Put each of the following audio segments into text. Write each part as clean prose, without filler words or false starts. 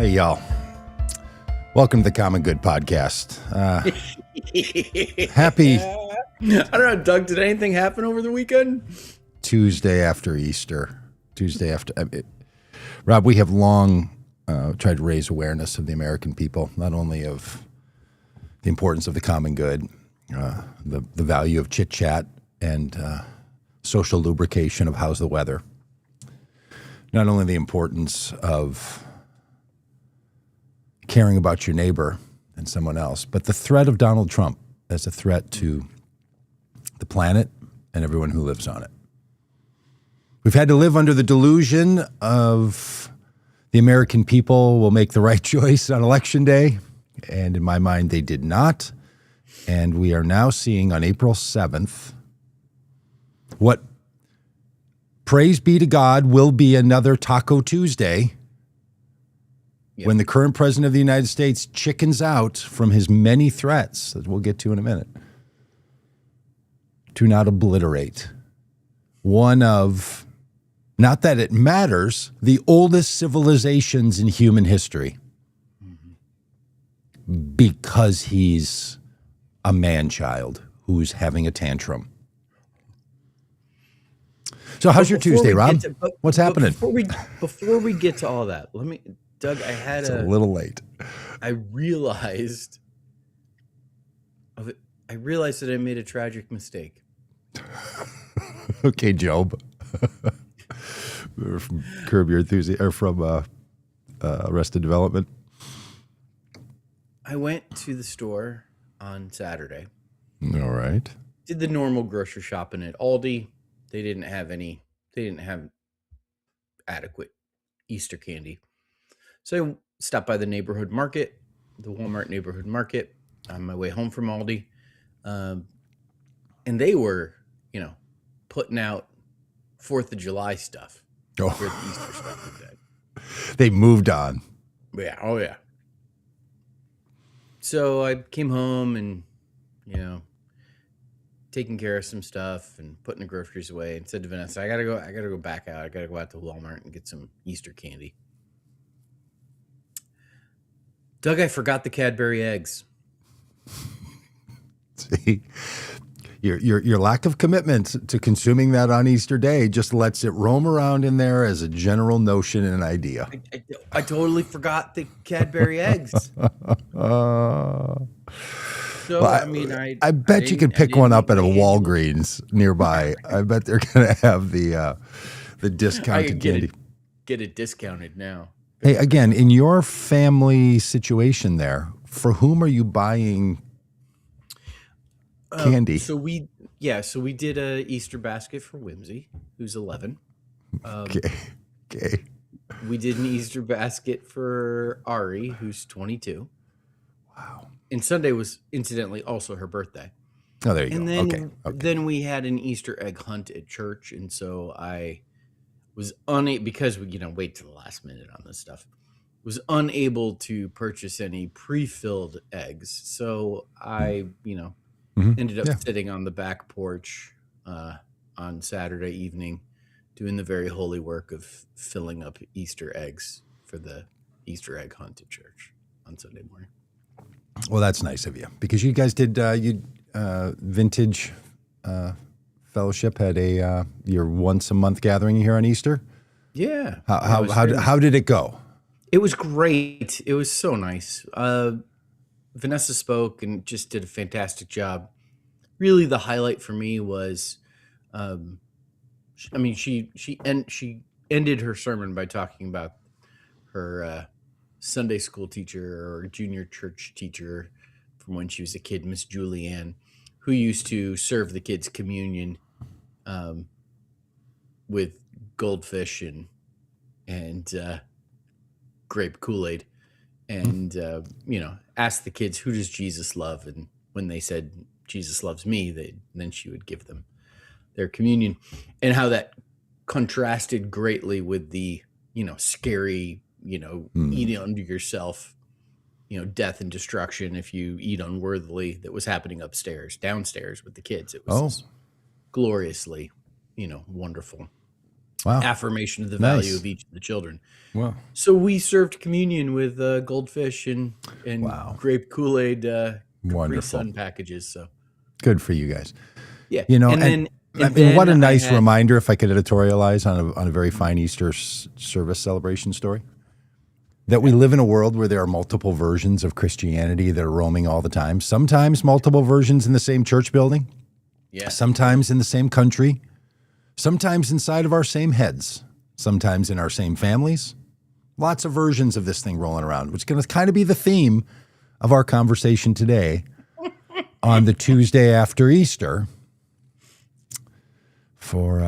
Hey, y'all. Welcome to the Common Good Podcast. Happy I don't know, Doug, did anything happen over the weekend? Tuesday after Easter. Rob, we have long tried to raise awareness of the American people, not only of the importance of the common good, the value of chit-chat and social lubrication of how's the weather, not only the importance of caring about your neighbor and someone else, but the threat of Donald Trump as a threat to the planet and everyone who lives on it. We've had to live under the delusion of the American people will make the right choice on Election Day, and in my mind, they did not. And we are now seeing on April 7th what, praise be to God, will be another Taco Tuesday. Yep. When the current president of the United States chickens out from his many threats, that we'll get to in a minute, to not obliterate one of, not that it matters, the oldest civilizations in human history. Mm-hmm. Because he's a man-child who's having a tantrum. So how's your Tuesday, Rob? What's happening? Before we get to all that, Doug, it's a little late. I realized that I made a tragic mistake. Okay, Job. We're from Curb Your Enthusiasm, or from Arrested Development. I went to the store on Saturday. All right. Did the normal grocery shopping at Aldi. They didn't have adequate Easter candy. So I stopped by the neighborhood market, the Walmart neighborhood market, on my way home from Aldi. And they were, putting out 4th of July stuff. Oh. For the Easter stuff like that. They moved on. Yeah. Oh, yeah. So I came home and, taking care of some stuff and putting the groceries away, and said to Vanessa, I gotta go back out. I gotta go out to Walmart and get some Easter candy. Doug, I forgot the Cadbury eggs. See, your lack of commitment to consuming that on Easter Day just lets it roam around in there as a general notion and idea. I totally forgot the Cadbury eggs. So, I bet you could pick one up at a Walgreens nearby. I bet they're going to have the discounted candy. Get it discounted now. Hey, again, in your family situation there, for whom are you buying candy? So we did a Easter basket for Whimsy, who's 11. Okay. We did an Easter basket for Ari, who's 22. Wow. And Sunday was incidentally also her birthday. Oh, there you go. And then we had an Easter egg hunt at church, and so I was unable, because we wait to the last minute on this stuff, was unable to purchase any pre-filled eggs. So I, ended up sitting on the back porch on Saturday evening doing the very holy work of filling up Easter eggs for the Easter egg hunt at church on Sunday morning. Well, that's nice of you, because you guys did Vintage Fellowship had your once a month gathering here on Easter. Yeah. How did it go? It was great. It was so nice. Vanessa spoke and just did a fantastic job. Really, the highlight for me was, she ended her sermon by talking about her Sunday school teacher or junior church teacher from when she was a kid, Miss Julianne, who used to serve the kids communion with goldfish and grape Kool-Aid, and asked the kids, who does Jesus love? And when they said Jesus loves me, then she would give them their communion, and how that contrasted greatly with the scary eat unto yourself, death and destruction if you eat unworthily, that was happening downstairs with the kids. It was gloriously, wonderful. Wow. affirmation of the Nice. value of each of the children. Well, So we served communion with goldfish and Wow. grape Kool-Aid Capri Wonderful. Sun packages. So good for you guys. yeah, You know, and and then what a I nice had- reminder, if I could editorialize on a very fine Easter service celebration story, that we live in a world where there are multiple versions of Christianity that are roaming all the time. Sometimes multiple versions in the same church building, Yeah, sometimes in the same country, sometimes inside of our same heads, sometimes in our same families. Lots of versions of this thing rolling around, which is going to kind of be the theme of our conversation today on the Tuesday after Easter for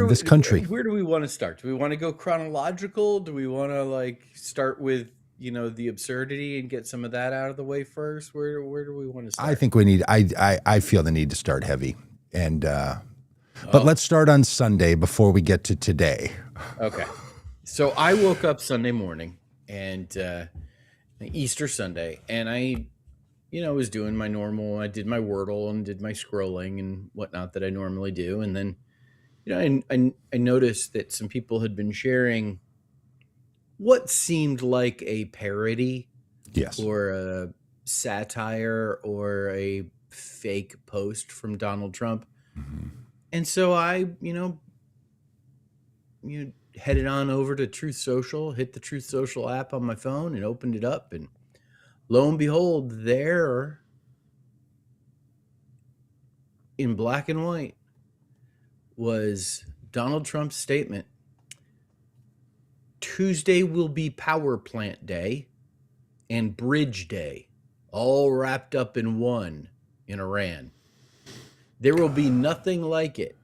this country. Where do we want to start? Do we want to go chronological? Do we want to start with the absurdity and get some of that out of the way first? Where do we want to start? I think we need. I feel the need to start heavy, and but let's start on Sunday before we get to today. Okay. So I woke up Sunday morning and Easter Sunday, and I was doing my normal. I did my Wordle and did my scrolling and whatnot that I normally do, and then I noticed that some people had been sharing what seemed like a parody, Yes. or a satire, or a fake post from Donald Trump, and so I headed on over to Truth Social, hit the Truth Social app on my phone and opened it up. And lo and behold, there in black and white was Donald Trump's statement. Tuesday will be power plant day and bridge day, all wrapped up in one in Iran. There will be nothing like it.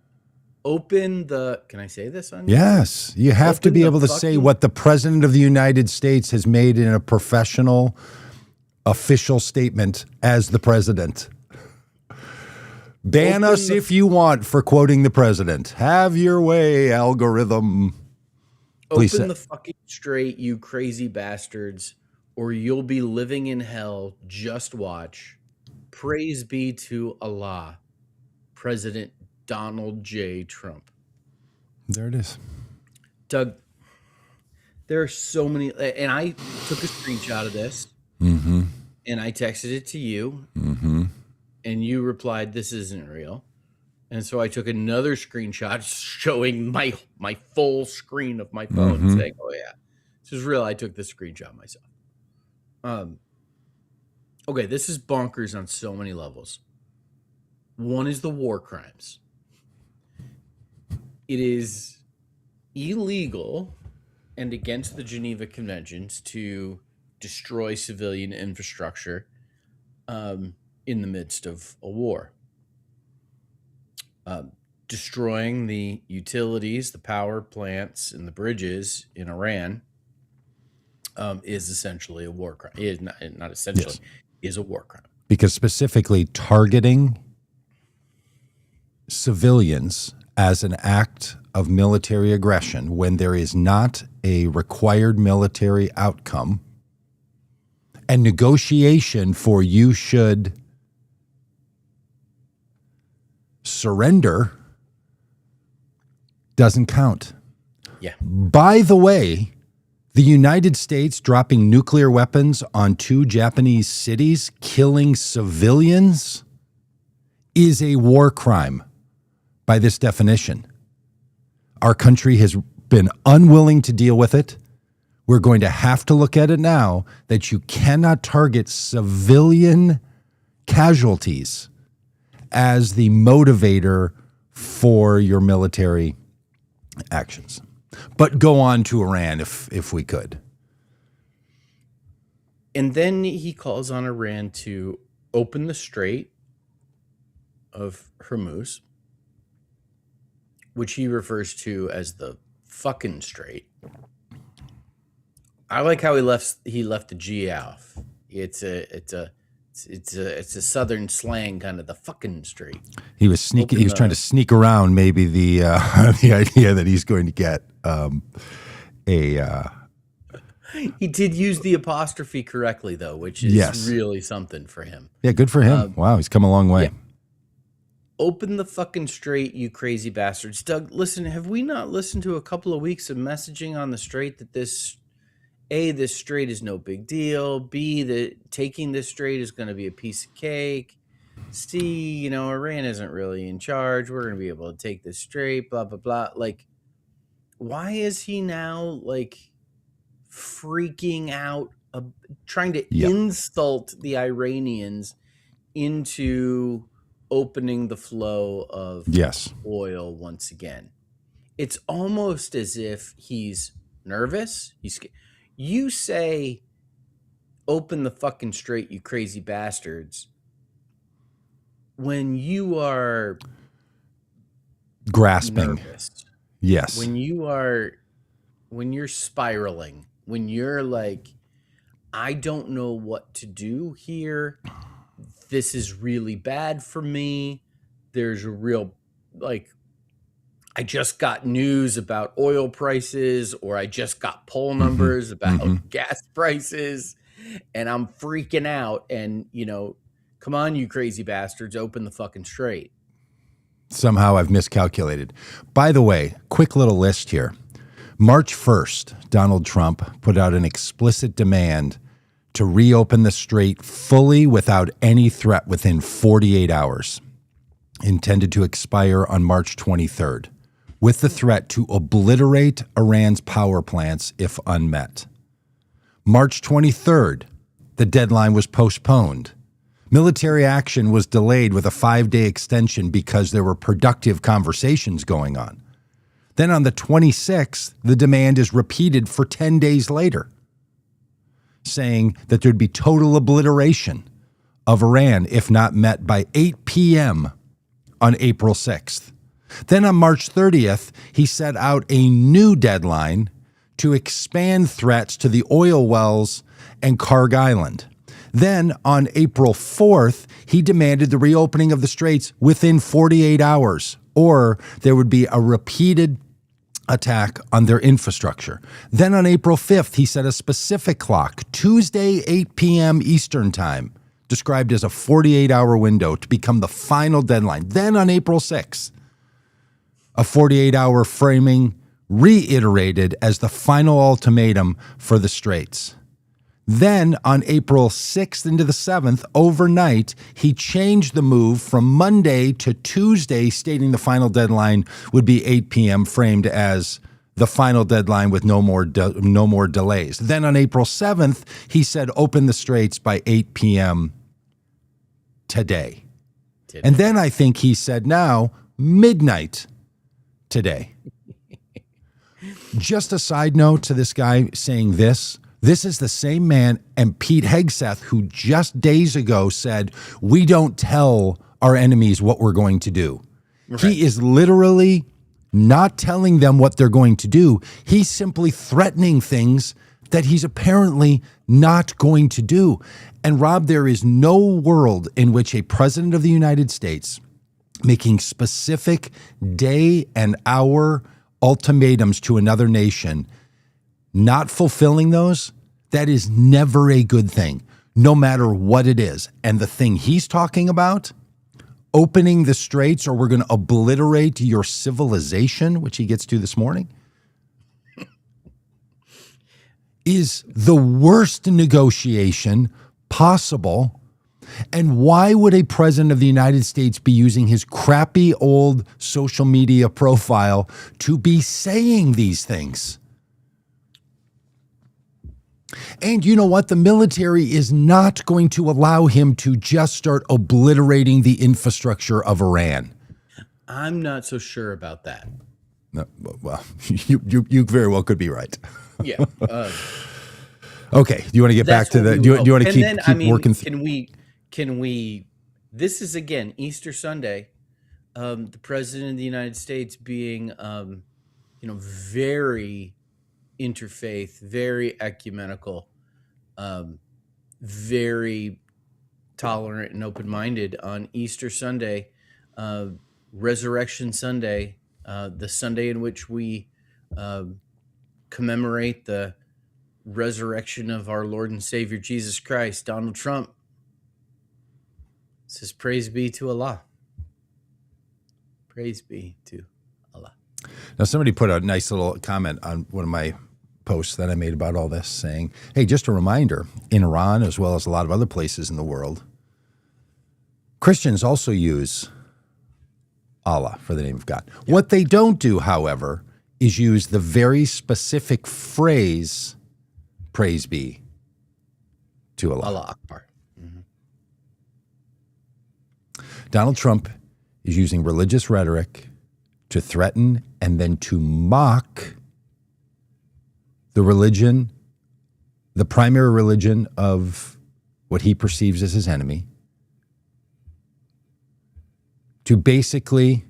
Can I say this on? Yes, you have to be able to say what the President of the United States has made in a professional, official statement as the president. Ban us if you want for quoting the president. Have your way, algorithm. Please Open the fucking straight, you crazy bastards, or you'll be living in hell. Just watch. Praise be to Allah, President Donald J. Trump. There it is. Doug, there are so many, and I took a screenshot of this, Mm-hmm. and I texted it to you, Mm-hmm. and you replied, "This isn't real." And so I took another screenshot showing my full screen of my phone, saying, "Oh yeah, this is real. I took this screenshot myself." Okay, this is bonkers on so many levels. One is the war crimes. It is illegal and against the Geneva Conventions to destroy civilian infrastructure in the midst of a war. Destroying the utilities, the power plants, and the bridges in Iran is essentially a war crime. It is not essentially, Yes. is a war crime. Because specifically targeting civilians as an act of military aggression when there is not a required military outcome and negotiation for you should surrender doesn't count. Yeah. By the way, the United States dropping nuclear weapons on 2 Japanese cities, killing civilians, is a war crime by this definition. Our country has been unwilling to deal with it. We're going to have to look at it now that you cannot target civilian casualties as the motivator for your military actions. But go on to Iran if we could. And then he calls on Iran to open the Strait of Hormuz, which he refers to as the fucking strait. I like how he left the G off. It's a southern slang, kind of the fucking strait. He was sneaking. He was trying to sneak around maybe the the idea that he's going to get He did use the apostrophe correctly though, which is Yes. really something for him. Yeah, good for him. Wow, he's come a long way. Yeah. Open the fucking strait, you crazy bastards. Doug, listen, have we not listened to a couple of weeks of messaging on the strait that this strait is no big deal. B, that taking this strait is going to be a piece of cake. C, Iran isn't really in charge. We're going to be able to take this strait, blah, blah, blah. Like, why is he now, like, freaking out, trying to insult the Iranians into opening the flow of oil once again? It's almost as if he's nervous. You say, open the fucking strait, you crazy bastards, when you are grasping. Nervous. Yes. When you're spiraling, when you're like, I don't know what to do here. This is really bad for me. There's a real, like, I just got news about oil prices, or I just got poll numbers about gas prices, and I'm freaking out. And, come on, you crazy bastards, open the fucking strait. Somehow I've miscalculated. By the way, quick little list here. March 1st, Donald Trump put out an explicit demand to reopen the strait fully without any threat within 48 hours, intended to expire on March 23rd, with the threat to obliterate Iran's power plants if unmet. March 23rd, the deadline was postponed. Military action was delayed with a 5-day extension because there were productive conversations going on. Then on the 26th, the demand is repeated for 10 days later, saying that there'd be total obliteration of Iran if not met by 8 p.m. on April 6th. Then on March 30th, he set out a new deadline to expand threats to the oil wells and Karg Island. Then on April 4th, he demanded the reopening of the straits within 48 hours, or there would be a repeated attack on their infrastructure. Then on April 5th, he set a specific clock, Tuesday, 8 p.m. Eastern Time, described as a 48-hour window to become the final deadline. Then on April 6th, a 48-hour framing reiterated as the final ultimatum for the straits. Then on April 6th into the 7th, overnight, he changed the move from Monday to Tuesday, stating the final deadline would be 8 p.m., framed as the final deadline with no more delays. Then on April 7th, he said, open the straits by 8 p.m. today. And then I think he said now, midnight today. Just a side note to this guy saying this. This is the same man and Pete Hegseth who just days ago said, we don't tell our enemies what we're going to do. Right. He is literally not telling them what they're going to do. He's simply threatening things that he's apparently not going to do. And Rob, there is no world in which a president of the United States making specific day and hour ultimatums to another nation, not fulfilling those, that is never a good thing, no matter what it is. And the thing he's talking about, opening the straits or we're going to obliterate your civilization, which he gets to this morning, is the worst negotiation possible. And why would a president of the United States be using his crappy old social media profile to be saying these things? And you know what? The military is not going to allow him to just start obliterating the infrastructure of Iran. I'm not so sure about that. No, well, you very well could be right. Yeah. Okay. Do you want to get back to the? Do you want to keep working? Can we? This is again Easter Sunday. The president of the United States being, very interfaith, very ecumenical, very tolerant and open-minded on Easter Sunday, Resurrection Sunday, the Sunday in which we commemorate the resurrection of our Lord and Savior Jesus Christ. Donald Trump says, praise be to Allah. Praise be to Allah. Now, somebody put a nice little comment on one of my posts that I made about all this saying, hey, just a reminder, in Iran, as well as a lot of other places in the world, Christians also use Allah for the name of God. Yeah. What they don't do, however, is use the very specific phrase, praise be to Allah. Allah Akbar. Mm-hmm. Donald Trump is using religious rhetoric to threaten and then to mock the religion, the primary religion of what he perceives as his enemy, to basically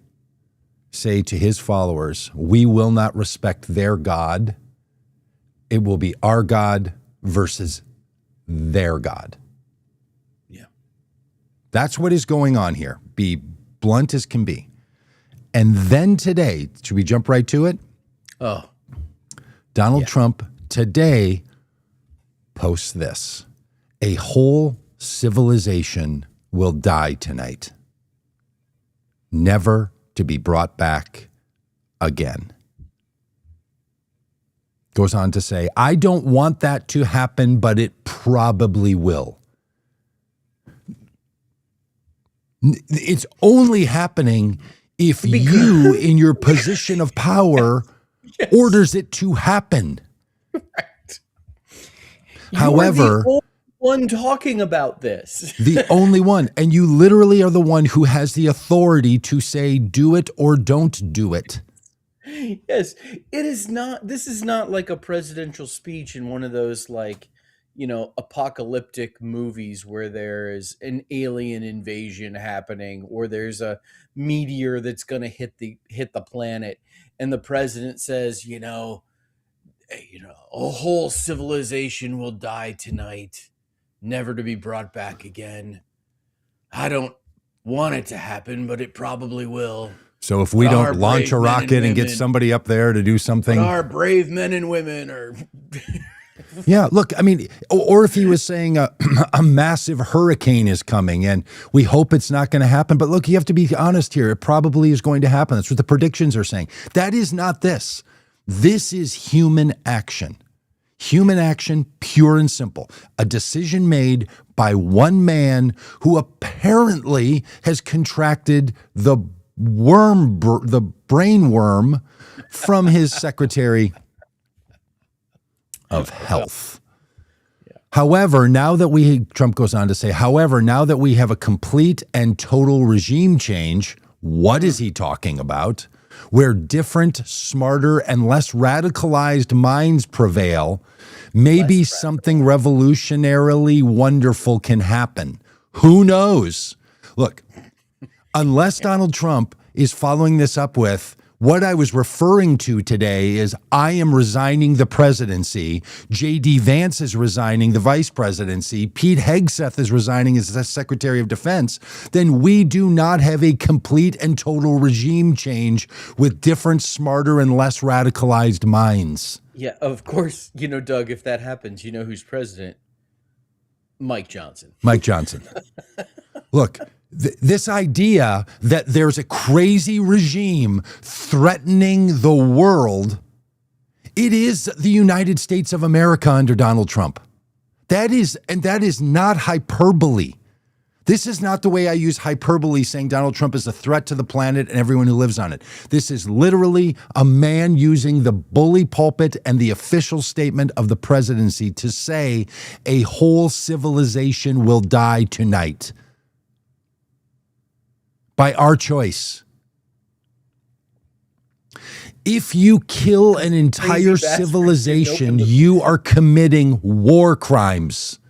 say to his followers, we will not respect their God. It will be our God versus their God. Yeah. That's what is going on here. Be blunt as can be. And then today, should we jump right to it? Oh. Donald Trump today posts this. A whole civilization will die tonight, never to be brought back again. Goes on to say, I don't want that to happen, but it probably will. It's only happening if you, in your position of power, orders it to happen. Right. However, you're the only one talking about this. The only one. And you literally are the one who has the authority to say, do it or don't do it. Yes, it is not. This is not like a presidential speech in one of those, like, apocalyptic movies where there is an alien invasion happening or there's a meteor that's going to hit the planet, and the president says, a whole civilization will die tonight, never to be brought back again. I don't want it to happen, but it probably will. So if we don't launch a rocket and get somebody up there to do something, our brave men and women are. Yeah, look, I mean, or if he was saying a massive hurricane is coming and we hope it's not going to happen. But look, you have to be honest here. It probably is going to happen. That's what the predictions are saying. That is not this. This is human action. Human action, pure and simple. A decision made by one man who apparently has contracted the brain worm from his secretary of health. Yeah. However, Trump goes on to say, however, now that we have a complete and total regime change, what is he talking about? Where different, smarter, and less radicalized minds prevail, maybe something revolutionarily wonderful can happen. Who knows? Look, unless Donald Trump is following this up with, what I was referring to today is I am resigning the presidency. J.D. Vance is resigning the vice presidency. Pete Hegseth is resigning as the Secretary of Defense. Then we do not have a complete and total regime change with different, smarter, and less radicalized minds. Yeah, of course. Doug, if that happens, who's president? Mike Johnson. Mike Johnson. Look. This idea that there's a crazy regime threatening the world, it is the United States of America under Donald Trump. That is not hyperbole. This is not the way I use hyperbole saying Donald Trump is a threat to the planet and everyone who lives on it. This is literally a man using the bully pulpit and the official statement of the presidency to say a whole civilization will die tonight. By our choice. If you kill an entire civilization, you are committing war crimes.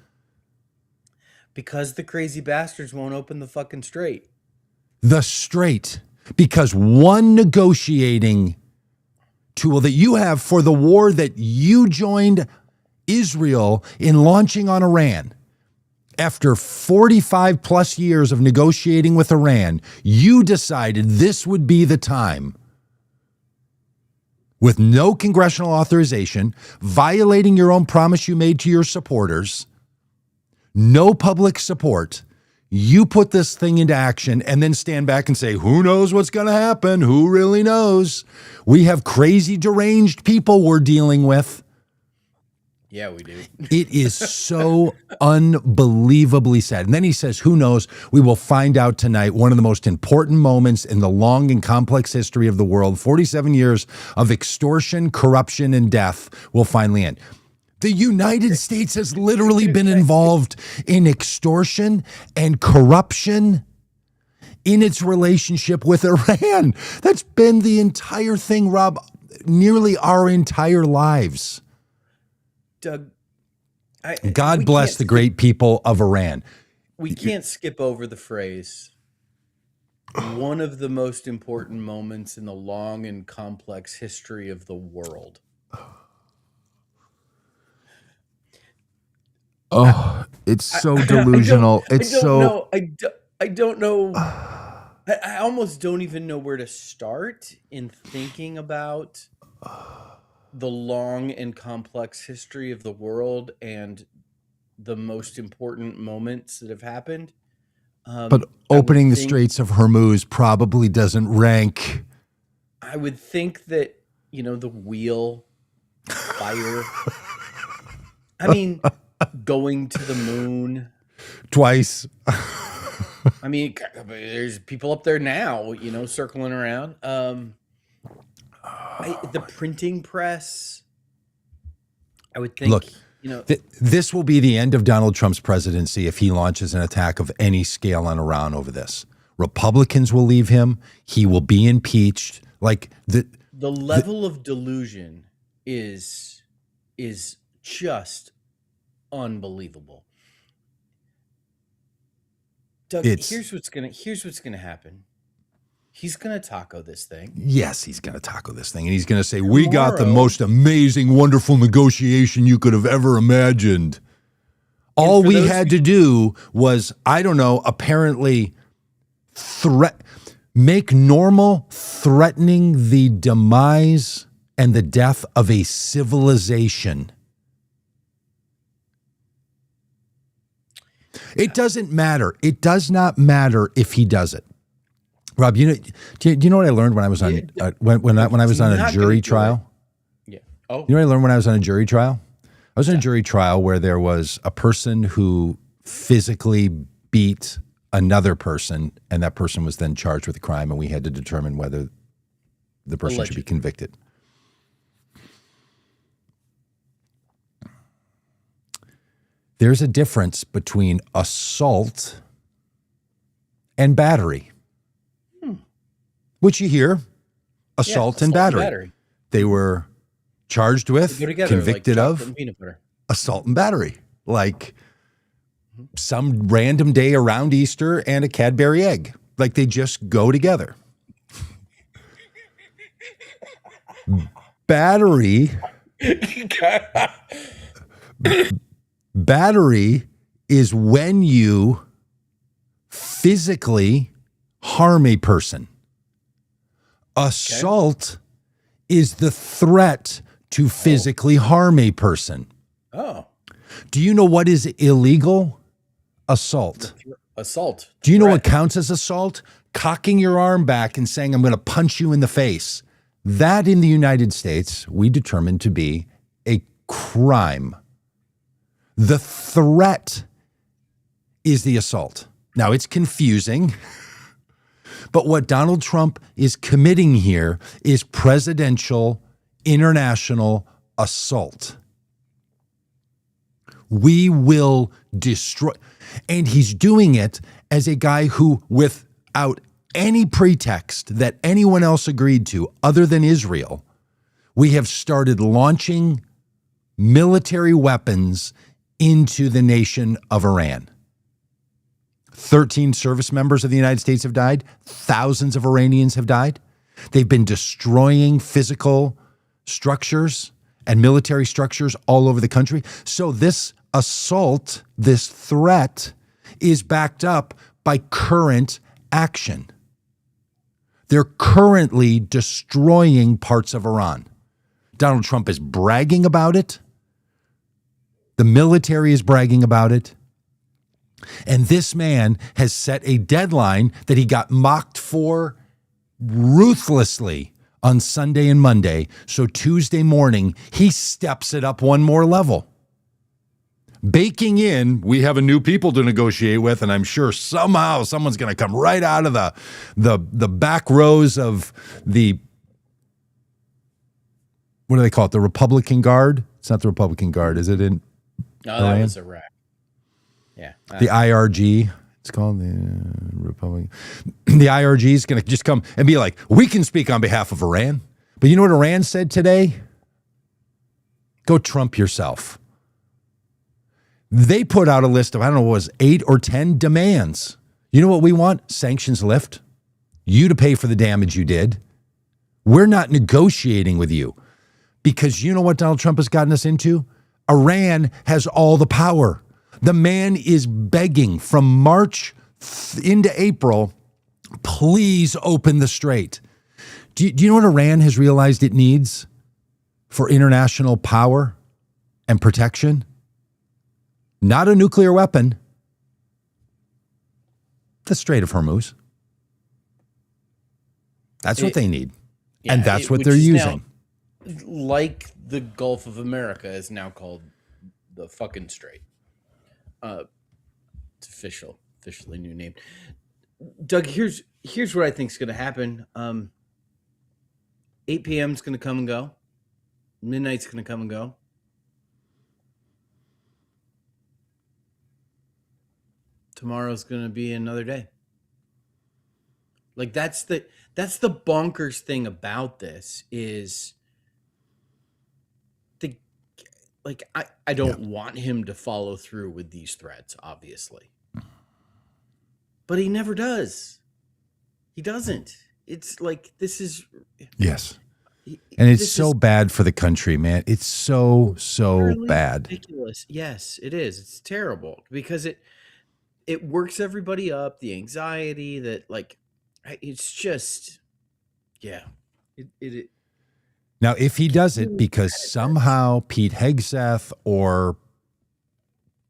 Because the crazy bastards won't open the fucking strait. The strait. Because one negotiating tool that you have for the war that you joined Israel in launching on Iran, after 45 plus years of negotiating with Iran, you decided this would be the time, with no congressional authorization, violating your own promise you made to your supporters, no public support, You put this thing into action and then stand back and say, who knows what's going to happen? Who really knows? We have crazy, deranged people we're dealing with. Yeah, we do. It is so unbelievably sad. And then he says, who knows? We will find out tonight. One of the most important moments in the long and complex history of the world, 47 years of extortion, corruption, and death will finally end. The United States has literally been involved in extortion and corruption in its relationship with Iran. That's been the entire thing, Rob, nearly our entire lives. Doug, God bless the great people of Iran. We can't skip over the phrase, one of the most important moments in the long and complex history of the world. Oh, it's so delusional. I don't know. I almost don't even know where to start in thinking about the long and complex history of the world and the most important moments that have happened. But opening the Straits of Hormuz probably doesn't rank. I would think that, the wheel, fire. I mean, going to the moon. Twice. I mean, there's people up there now, circling around. The printing press, I would think. Look, this will be the end of Donald Trump's presidency if he launches an attack of any scale on Iran over this. Republicans will leave him. He will be impeached. The level of delusion is just unbelievable. Doug, here's what's gonna happen. He's gonna taco this thing. Yes, he's gonna taco this thing, and he's gonna say, "We got the most amazing, wonderful negotiation you could have ever imagined." All we had to do was, I don't know, apparently make normal threatening the demise and the death of a civilization. It doesn't matter. It does not matter if he does it. Rob, do you know what I learned when I was on when I was on a jury trial? Yeah. Oh. You know what I learned when I was on a jury trial? I was in a jury trial where there was a person who physically beat another person, and that person was then charged with a crime, and we had to determine whether the person should be convicted. There's a difference between assault and battery, which you hear, assault and battery. They were charged with, convicted of assault and battery, like some random day around Easter and a Cadbury egg. Like they just go together. Battery is when you physically harm a person. Assault is the threat to physically harm a person. Oh. Do you know what is illegal? Assault. Assault. Do you know what counts as assault? Cocking your arm back and saying, "I'm going to punch you in the face." That in the United States, we determined to be a crime. The threat is the assault. Now, it's confusing, but what Donald Trump is committing here is presidential international assault. We will destroy, and he's doing it as a guy who, without any pretext that anyone else agreed to other than Israel, we have started launching military weapons into the nation of Iran. 13 service members of the United States have died. Thousands of Iranians have died. They've been destroying physical structures and military structures all over the country. So this assault, this threat, is backed up by current action. They're currently destroying parts of Iran. Donald Trump is bragging about it. The military is bragging about it. And this man has set a deadline that he got mocked for ruthlessly on Sunday and Monday. So Tuesday morning, he steps it up one more level. Baking in, we have a new people to negotiate with, and I'm sure somehow someone's going to come right out of the back rows of the, what do they call it, the Republican Guard? It's not the Republican Guard, is it in No, that was Iraq. Yeah. The IRG, it's called the Republican. The IRG is going to just come and be like, we can speak on behalf of Iran. But you know what Iran said today? Go Trump yourself. They put out a list of, I don't know, what was 8 or 10 demands. You know what we want? Sanctions lift. You to pay for the damage you did. We're not negotiating with you. Because you know what Donald Trump has gotten us into? Iran has all the power. The man is begging from March into April, please open the strait. Do you know what Iran has realized it needs for international power and protection? Not a nuclear weapon. The Strait of Hormuz. That's what they need. Yeah, and that's what they're using. Now, like the Gulf of America is now called the fucking Strait. It's officially new name. Doug, here's what I think is going to happen. 8 p.m. is going to come and go. Midnight's going to come and go. Tomorrow's going to be another day. Like that's the bonkers thing about this is I don't want him to follow through with these threats, obviously. But he never does. He doesn't. It's like this is yes. And it's so bad for the country, man. It's so bad. Ridiculous. Yes, it is. It's terrible because it works everybody up, the anxiety that it's just it now, if he does it because somehow Pete Hegseth or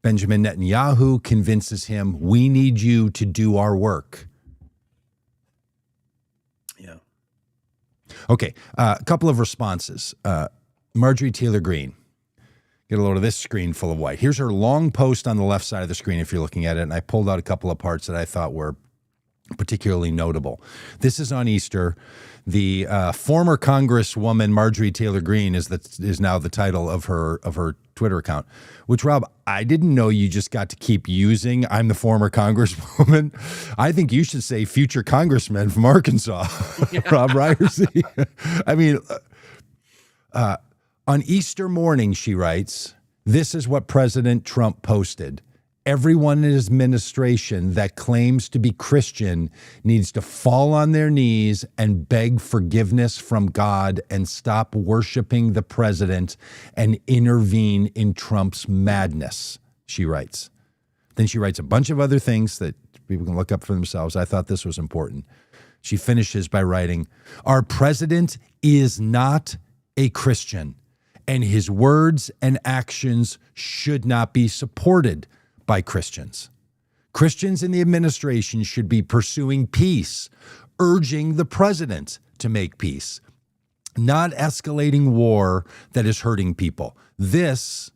Benjamin Netanyahu convinces him, we need you to do our work. Yeah. Okay, a couple of responses. Marjorie Taylor Greene. Get a load of this screen full of white. Here's her long post on the left side of the screen if you're looking at it, and I pulled out a couple of parts that I thought were particularly notable. This is on Easter. The former Congresswoman Marjorie Taylor Greene is now the title of her Twitter account, which, Rob, I didn't know you just got to keep using. I'm the former Congresswoman. I think you should say future Congressman from Arkansas, Robb Ryerse. I mean, on Easter morning, she writes, this is what President Trump posted. Everyone in his administration that claims to be Christian needs to fall on their knees and beg forgiveness from God and stop worshiping the president and intervene in Trump's madness, she writes. Then she writes a bunch of other things that people can look up for themselves. I thought this was important. She finishes by writing, our president is not a Christian, and his words and actions should not be supported by Christians. Christians in the administration should be pursuing peace, urging the president to make peace, not escalating war that is hurting people. This,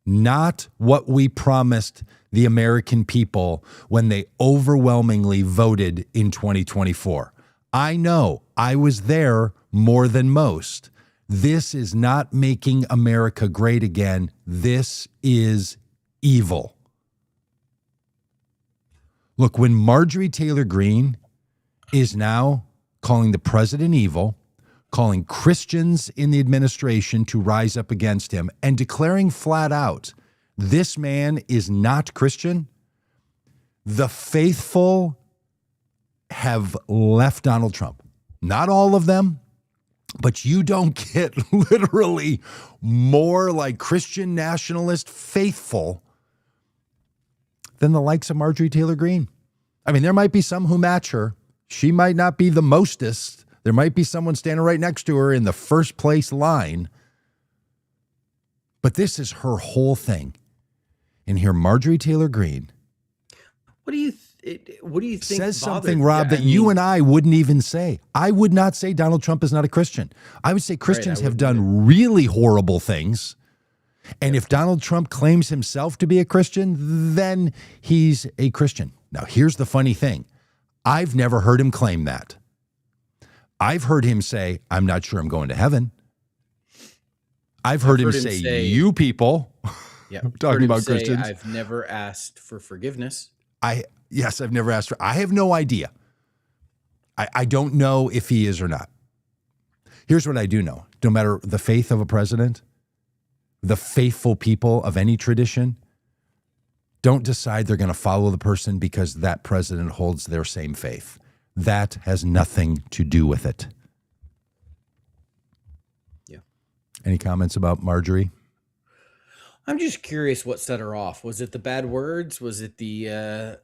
not what we promised the American people when they overwhelmingly voted in 2024. I know I was there more than most. This is not making America great again. This is evil. Look, when Marjorie Taylor Greene is now calling the president evil, calling Christians in the administration to rise up against him, and declaring flat out, this man is not Christian, the faithful have left Donald Trump. Not all of them, but you don't get literally more like Christian nationalist faithful than the likes of Marjorie Taylor Greene. I mean, there might be some who match her. She might not be the mostest. There might be someone standing right next to her in the first place line. But this is her whole thing. And here, Marjorie Taylor Greene What do you think Says something, bothered Rob, you? that you and I wouldn't even say. I would not say Donald Trump is not a Christian. I would say Christians have done really horrible things. And if Donald Trump claims himself to be a Christian, then he's a Christian. Now, here's the funny thing. I've never heard him claim that. I've heard him say, I'm not sure I'm going to heaven. I've heard him say, you people, yeah, talking about Christians. I've never asked for forgiveness. Yes, I've never asked for, I have no idea. I don't know if he is or not. Here's what I do know. No matter the faith of a president, the faithful people of any tradition don't decide they're going to follow the person because that president holds their same faith. That has nothing to do with it. Yeah. Any comments about Marjorie? I'm just curious what set her off. Was it the bad words? Was it the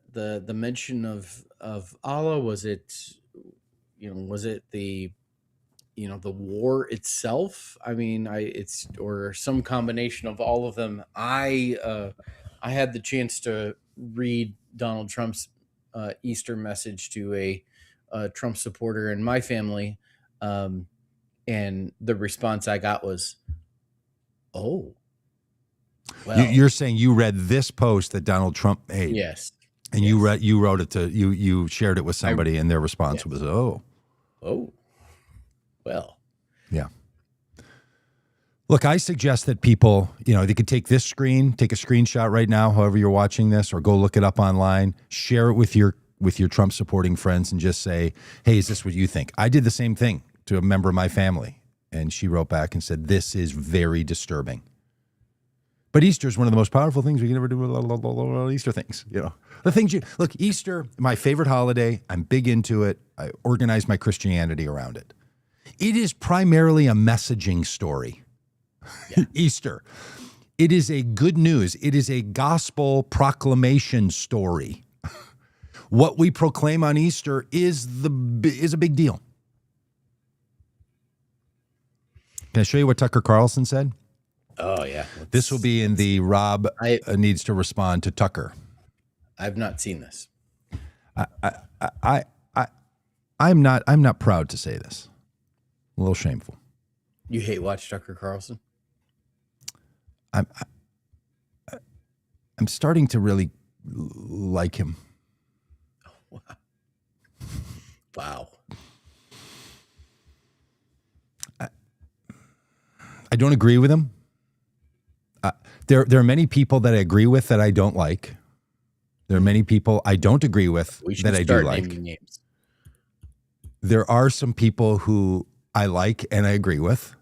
mention of Allah? Was it, was it the war itself? I mean, or some combination of all of them. I had the chance to read Donald Trump's Easter message to a Trump supporter in my family, and the response I got was, "Oh, well." You're saying you read this post that Donald Trump made, Yes, and yes. you wrote it to you shared it with somebody, and their response was, "Oh, well." Yeah. Look, I suggest that people, they could take this screen, take a screenshot right now, however you're watching this, or go look it up online, share it with your Trump supporting friends, and just say, "Hey, is this what you think?" I did the same thing to a member of my family, and she wrote back and said, "This is very disturbing." But Easter is one of the most powerful things we can ever do. Easter things, the things look. Easter, my favorite holiday. I'm big into it. I organize my Christianity around it. It is primarily a messaging story. Yeah. Easter. It is a good news. It is a gospel proclamation story. What we proclaim on Easter is a big deal. Can I show you what Tucker Carlson said? Oh, yeah. This will be in the Rob needs to respond to Tucker. I've not seen this. I'm not proud to say this. A little shameful. You hate watch Tucker Carlson? I'm starting to really like him. Wow. I don't agree with him. There are many people that I agree with that I don't like. There are many people I don't agree with that I do like. Names. There are some people who I like and I agree with.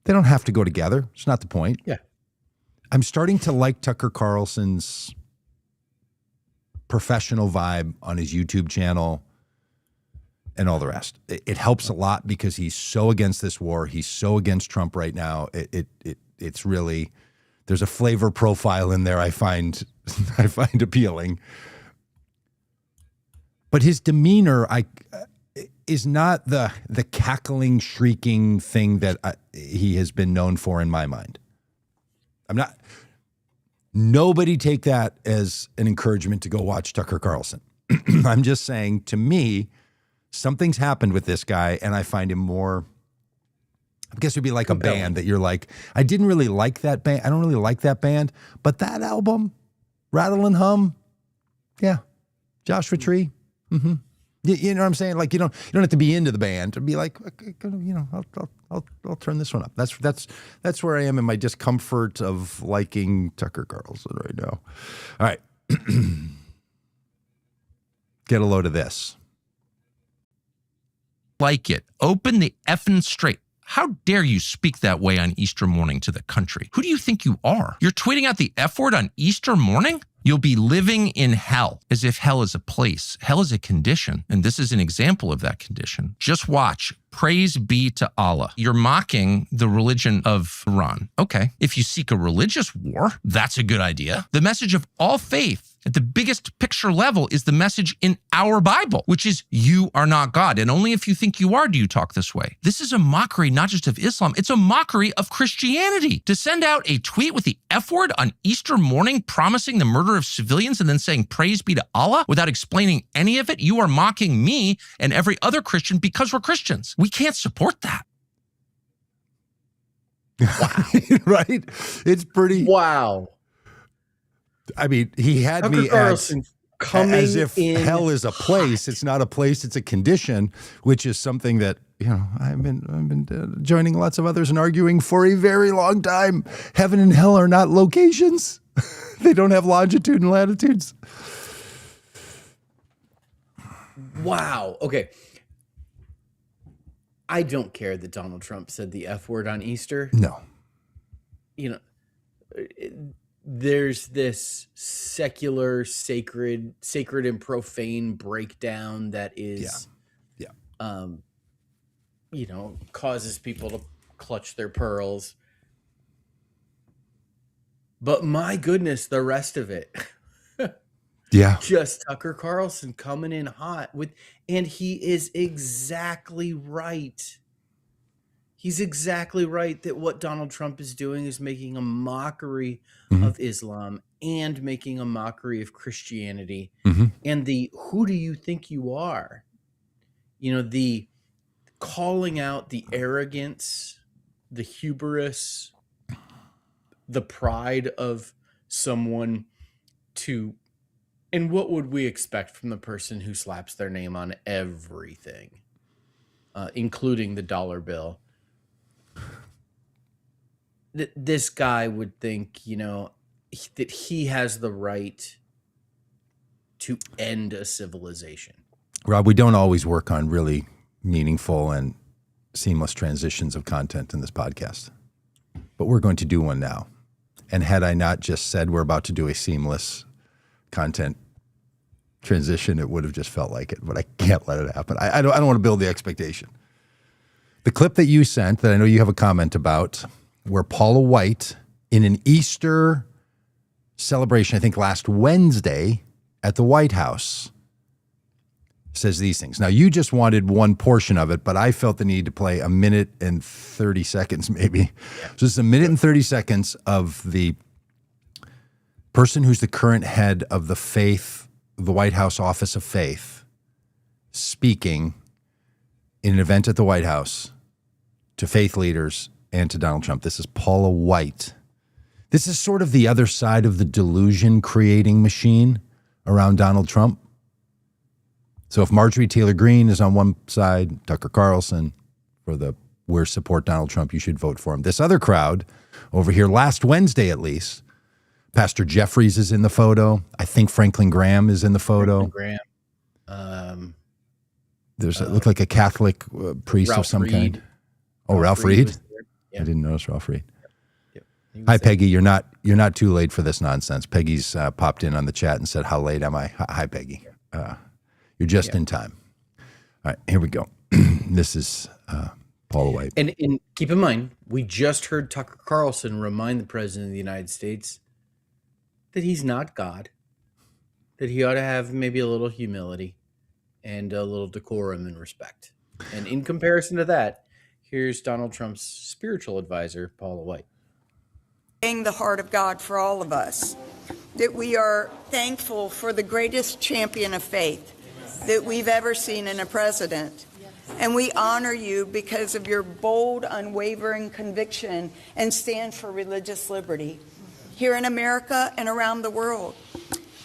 They don't have to go together. It's not the point. Yeah. I'm starting to like Tucker Carlson's professional vibe on his YouTube channel and all the rest. It helps a lot because he's so against this war. He's so against Trump right now. It's really, there's a flavor profile in there I find appealing. But his demeanor is not the cackling, shrieking thing that he has been known for in my mind. Nobody take that as an encouragement to go watch Tucker Carlson. I'm just saying, to me, something's happened with this guy, and I find him more, I guess it'd be like compelling. A band that you're like, I didn't really like that band. I don't really like that band, but that album, Rattle and Hum, yeah, Joshua Tree, mm-hmm. You know what I'm saying? Like you don't have to be into the band to be like, I'll turn this one up. That's where I am in my discomfort of liking Tucker Carlson right now. All right, get a load of this. Like it. Open the effing straight. How dare you speak that way on Easter morning to the country? Who do you think you are? You're tweeting out the F word on Easter morning? You'll be living in hell, as if hell is a place. Hell is a condition, and this is an example of that condition. Just watch. Praise be to Allah. You're mocking the religion of Iran. Okay. If you seek a religious war, that's a good idea. The message of all faith At the biggest picture level is the message in our Bible, which is you are not God. And only if you think you are do you talk this way. This is a mockery not just of Islam, it's a mockery of Christianity. To send out a tweet with the F word on Easter morning promising the murder of civilians and then saying praise be to Allah without explaining any of it, you are mocking me and every other Christian because we're Christians. We can't support that. Wow. Right? It's pretty. Wow. I mean, he had Tucker me at, Carlson coming as if in hell is a place. It's not a place, it's a condition, which is something that, I've been joining lots of others and arguing for a very long time. Heaven and hell are not locations. They don't have longitude and latitudes. Wow. Okay. I don't care that Donald Trump said the F word on Easter. No. There's this secular, sacred and profane breakdown that is, causes people to clutch their pearls. But my goodness, the rest of it. Yeah. Just Tucker Carlson coming in hot and he is exactly right. He's exactly right that what Donald Trump is doing is making a mockery of Islam and making a mockery of Christianity. And who do you think you are? The calling out the arrogance, the hubris, the pride of someone and what would we expect from the person who slaps their name on everything, including the dollar bill? This guy would think, that he has the right to end a civilization. Rob, we don't always work on really meaningful and seamless transitions of content in this podcast, but we're going to do one now. And had I not just said we're about to do a seamless content transition, it would have just felt like it, but I can't let it happen. I don't want to build the expectation. The clip that you sent that I know you have a comment about, where Paula White in an Easter celebration, I think last Wednesday at the White House, says these things. Now, you just wanted one portion of it, but I felt the need to play a minute and 30 seconds maybe. So this is a minute and 30 seconds of the person who's the current head of the White House Office of Faith, speaking in an event at the White House to faith leaders and to Donald Trump. This is Paula White. This is sort of the other side of the delusion creating machine around Donald Trump. So if Marjorie Taylor Greene is on one side, Tucker Carlson, for the "we're support Donald Trump, you should vote for him." This other crowd over here, last Wednesday at least, Pastor Jeffries is in the photo. I think Franklin Graham is in the photo. Franklin Graham. It looked like a Catholic priest Ralph of some Reed. kind. Oh, Ralph Reed? Yeah. I didn't notice Ralph Reed. Yep. Hi, Peggy. You're not too late for this nonsense. Peggy's popped in on the chat and said, "How late am I?" Hi, Peggy. You're just in time. All right, here we go. This is Paula White. And keep in mind, we just heard Tucker Carlson remind the President of the United States that he's not God, that he ought to have maybe a little humility and a little decorum and respect. And in comparison to that, here's Donald Trump's spiritual advisor, Paula White. The heart of God for all of us, that we are thankful for the greatest champion of faith that we've ever seen in a president. And we honor you because of your bold, unwavering conviction and stand for religious liberty here in America and around the world.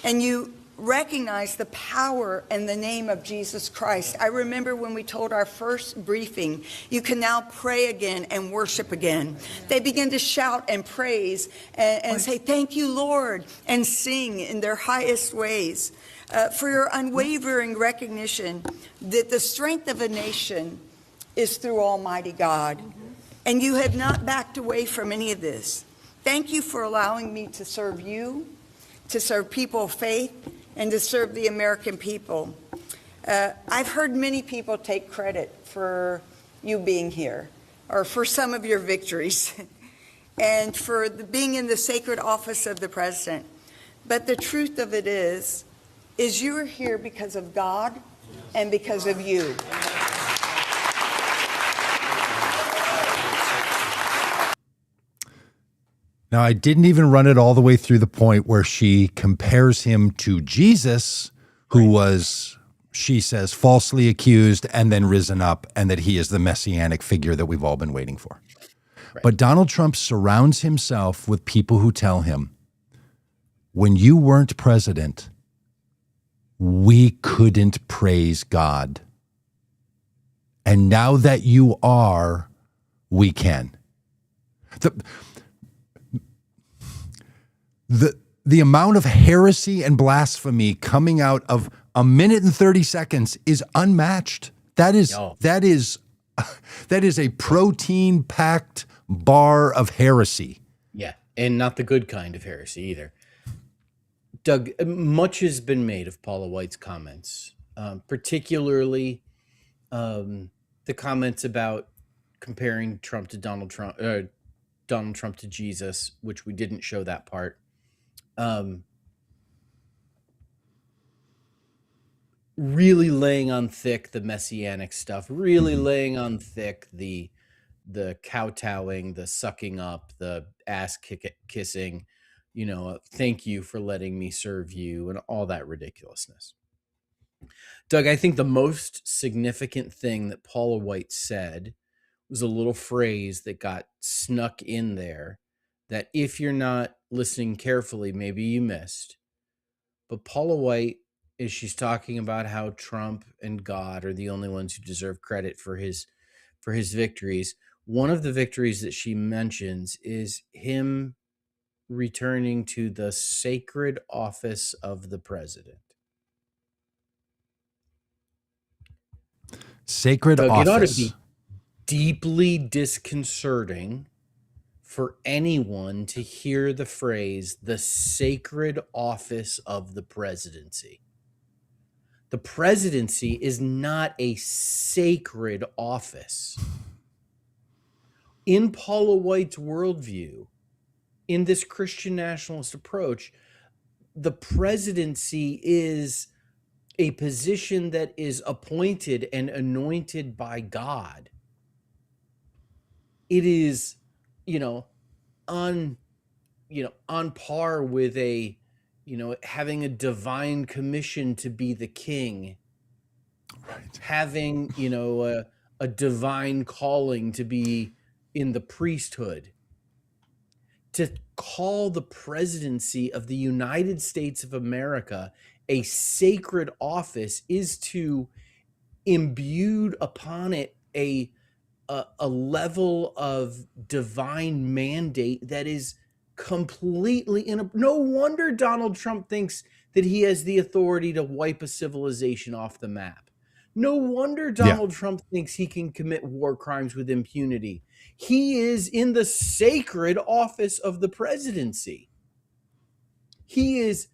And you recognize the power and the name of Jesus Christ. I remember when we told our first briefing, you can now pray again and worship again. They begin to shout and praise and say, "Thank you, Lord," and sing in their highest ways. For your unwavering recognition that the strength of a nation is through Almighty God. And you have not backed away from any of this. Thank you for allowing me to serve you, to serve people of faith, and to serve the American people. I've heard many people take credit for you being here, or for some of your victories, and for being in the sacred office of the president. But the truth of it is you're here because of God and because of you. Now, I didn't even run it all the way through the point where she compares him to Jesus, who was, she says, falsely accused and then risen up, and that he is the messianic figure that we've all been waiting for. Right. But Donald Trump surrounds himself with people who tell him, when you weren't president, we couldn't praise God. And now that you are, we can. The amount of heresy and blasphemy coming out of a minute and 30 seconds is unmatched. That is a protein-packed bar of heresy. Yeah, and not the good kind of heresy either. Doug, much has been made of Paula White's comments, particularly the comments about comparing Trump to Donald Trump to Jesus, which we didn't show that part. Really laying on thick the messianic stuff, really laying on thick the kowtowing, the sucking up, the ass kissing, thank you for letting me serve you, and all that ridiculousness. Doug, I think the most significant thing that Paula White said was a little phrase that got snuck in there that if you're not listening carefully, maybe you missed. But Paula White, as she's talking about how Trump and God are the only ones who deserve credit for his victories, one of the victories that she mentions is him returning to the sacred office of the president. Sacred Doug, office. it ought to be deeply disconcerting for anyone to hear the phrase, the sacred office of the presidency. The presidency is not a sacred office. In Paula White's worldview, in this Christian nationalist approach, the presidency is a position that is appointed and anointed by God. It is, on par with having a divine commission to be the king, Right. having, a divine calling to be in the priesthood. To call the presidency of the United States of America a sacred office is to imbue upon it a level of divine mandate that is completely no wonder Donald Trump thinks that he has the authority to wipe a civilization off the map. No wonder Donald Trump thinks he can commit war crimes with impunity. He is in the sacred office of the presidency. He is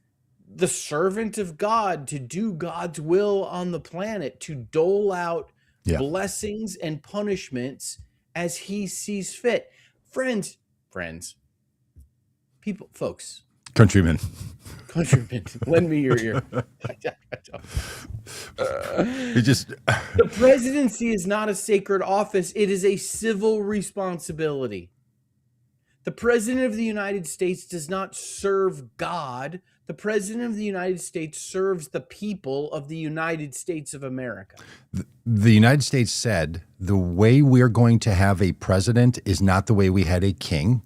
the servant of God to do God's will on the planet, to dole out blessings and punishments as he sees fit. Friends, people, folks, Countrymen, lend me your ear. The presidency is not a sacred office. It is a civil responsibility. The president of the United States does not serve God. The president of the United States serves the people of the United States of America. The United States said the way we're going to have a president is not the way we had a king,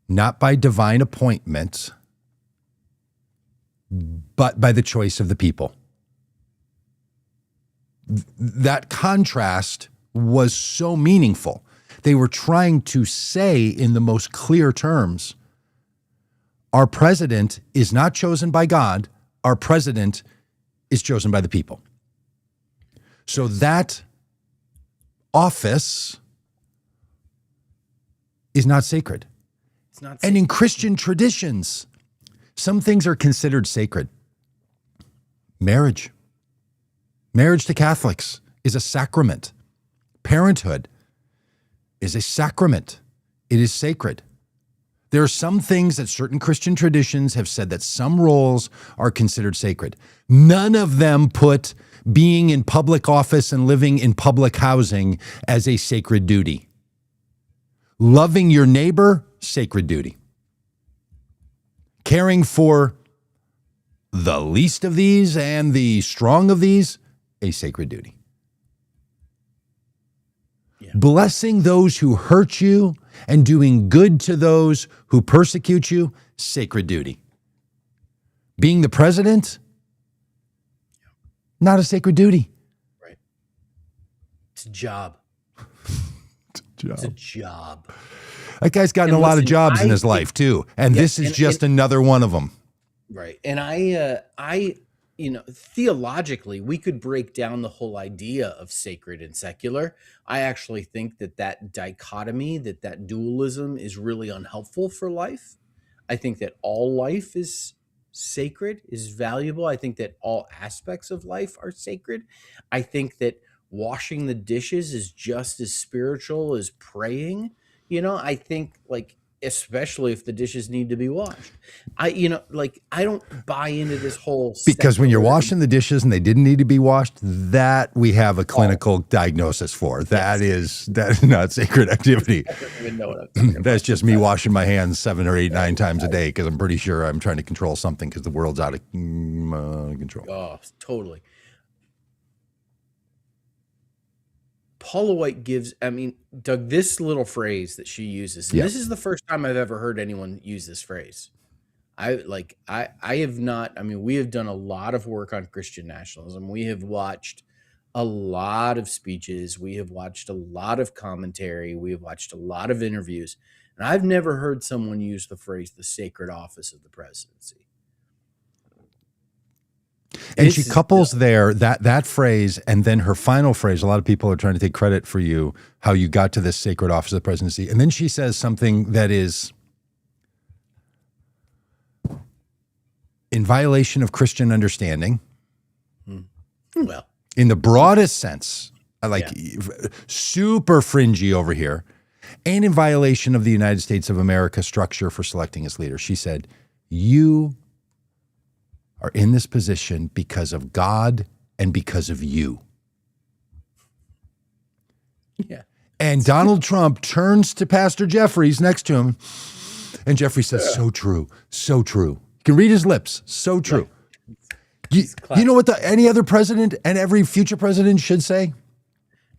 not by divine appointment, but by the choice of the people. That contrast was so meaningful. They were trying to say in the most clear terms, our president is not chosen by God. Our president is chosen by the people. So that office is not sacred. It's not And in Christian traditions, some things are considered sacred. Marriage to Catholics is a sacrament. Parenthood is a sacrament. It is sacred. There are some things that certain Christian traditions have said that some roles are considered sacred. None of them put being in public office and living in public housing as a sacred duty. Loving your neighbor, sacred duty. Caring for the least of these and the strong of these, a sacred duty. Yeah. Blessing those who hurt you and doing good to those who persecute you, sacred duty. Being the president, not a sacred duty. Right. It's a job. It's a job. That guy's gotten a lot of jobs in his life too, and this is just another one of them. Right. And I, theologically, we could break down the whole idea of sacred and secular. I actually think that dichotomy, that dualism is really unhelpful for life. I think that all life is sacred, is valuable. I think that all aspects of life are sacred. I think that washing the dishes is just as spiritual as praying. I think, like, especially if the dishes need to be washed. I don't buy into this whole because when you're washing the dishes and they didn't need to be washed, that we have a clinical diagnosis for. That is not sacred activity. I don't even know what I'm talking about. That's just me washing my hands 7 or 8, 9 times a day because I'm pretty sure I'm trying to control something because the world's out of control. Oh, totally. Paula White gives, Doug, this little phrase that she uses, and this is the first time I've ever heard anyone use this phrase. I have not, we have done a lot of work on Christian nationalism. We have watched a lot of speeches. We have watched a lot of commentary. We have watched a lot of interviews. And I've never heard someone use the phrase, the sacred office of the presidency. And she couples there that phrase and then her final phrase. A lot of people are trying to take credit for you, how you got to this sacred office of the presidency. And then she says something that is in violation of Christian understanding. Well, in the broadest sense, super fringy over here, and in violation of the United States of America structure for selecting its leader. She said, you are in this position because of God and because of you. Yeah. And Donald Trump turns to Pastor Jeffries next to him, and Jeffrey says, so true, so true. You can read his lips, so true. You know what any other president and every future president should say?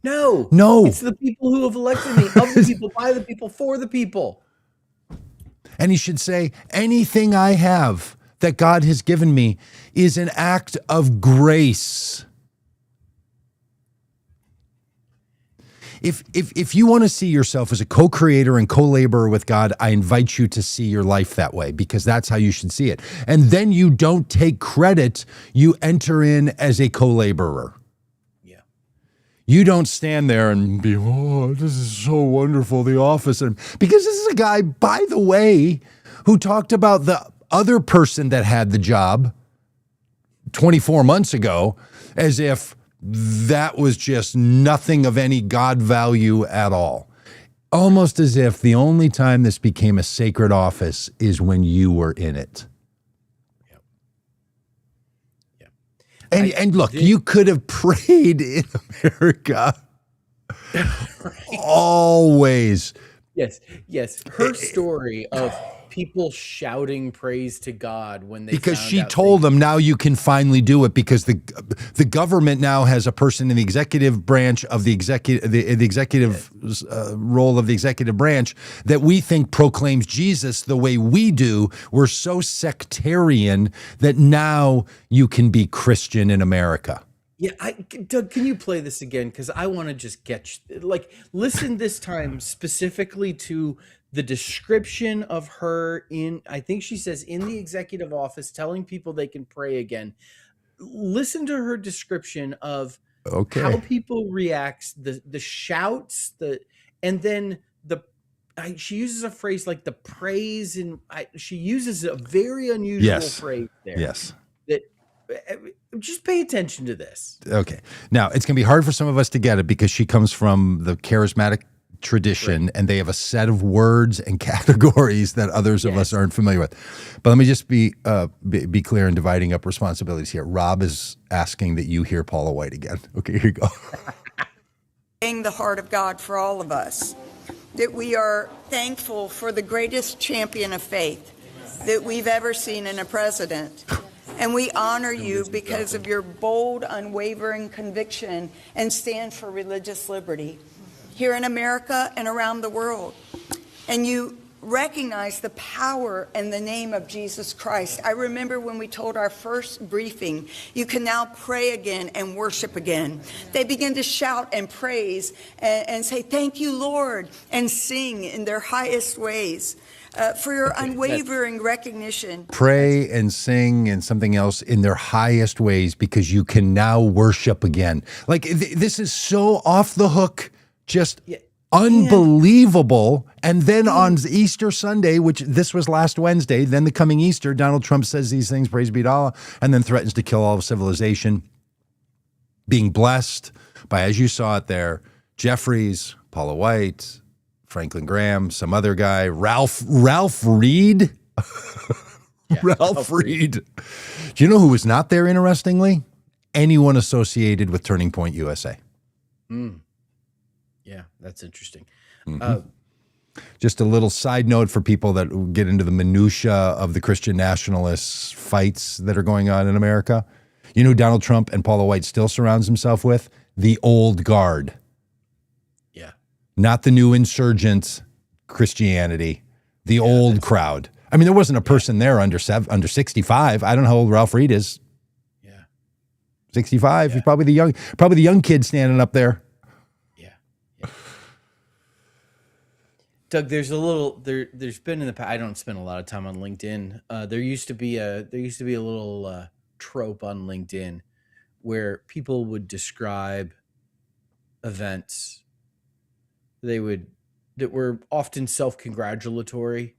No. It's the people who have elected me, of the people, by the people, for the people. And he should say, anything I have that God has given me is an act of grace. If you want to see yourself as a co-creator and co-laborer with God, I invite you to see your life that way, because that's how you should see it. And then you don't take credit, you enter in as a co-laborer. Yeah. You don't stand there and be, oh, this is so wonderful, the office. And because this is a guy, by the way, who talked about the other person that had the job 24 months ago as if that was just nothing of any God value at all. Almost as if the only time this became a sacred office is when you were in it. Yep. And look, you could have prayed in America always. Yes. Her story of people shouting praise to God when they because she told them, now you can finally do it, because the government now has a person in the executive branch of the executive role of the executive branch that we think proclaims Jesus the way we do. We're so sectarian that now you can be Christian in America. Yeah, Doug, can you play this again? Because I want to just listen this time specifically to the description of her in, I think she says, in the executive office, telling people they can pray again. Listen to her description of how people react, the shouts, and then she uses a phrase like the praise, and she uses a very unusual phrase there. Yes. Just pay attention to this. Okay. Now, it's going to be hard for some of us to get it because she comes from the charismatic tradition, and they have a set of words and categories that others of us aren't familiar with. But let me just be clear in dividing up responsibilities here. Rob is asking that you hear Paula White again. Okay, here you go. The heart of God for all of us, that we are thankful for the greatest champion of faith that we've ever seen in a president. And we honor you because of your bold, unwavering conviction and stand for religious liberty here in America and around the world. And you recognize the power and the name of Jesus Christ. I remember when we told our first briefing, you can now pray again and worship again. They begin to shout and praise and say, thank you, Lord, and sing in their highest ways. For your unwavering recognition. Pray and sing and something else in their highest ways because you can now worship again. Like this is so off the hook, just unbelievable. And then on Easter Sunday, which this was last Wednesday, then the coming Easter, Donald Trump says these things, praise be to Allah, and then threatens to kill all of civilization, being blessed by, as you saw it there, Jeffries, Paula White, Franklin Graham, some other guy, Ralph Reed. Ralph Reed. Do you know who was not there, interestingly? Anyone associated with Turning Point USA. Yeah, that's interesting. Just a little side note for people that get into the minutia of the Christian nationalists fights that are going on in America. You know who Donald Trump and Paula White still surrounds himself with? The old guard. Not the new insurgent Christianity, the old crowd. I mean, there wasn't a person there under 65. I don't know how old Ralph Reed is. 65. He's probably the young kid standing up there. Doug, there's been in the past, I don't spend a lot of time on LinkedIn. There used to be a little trope on LinkedIn where people would describe events that were often self-congratulatory.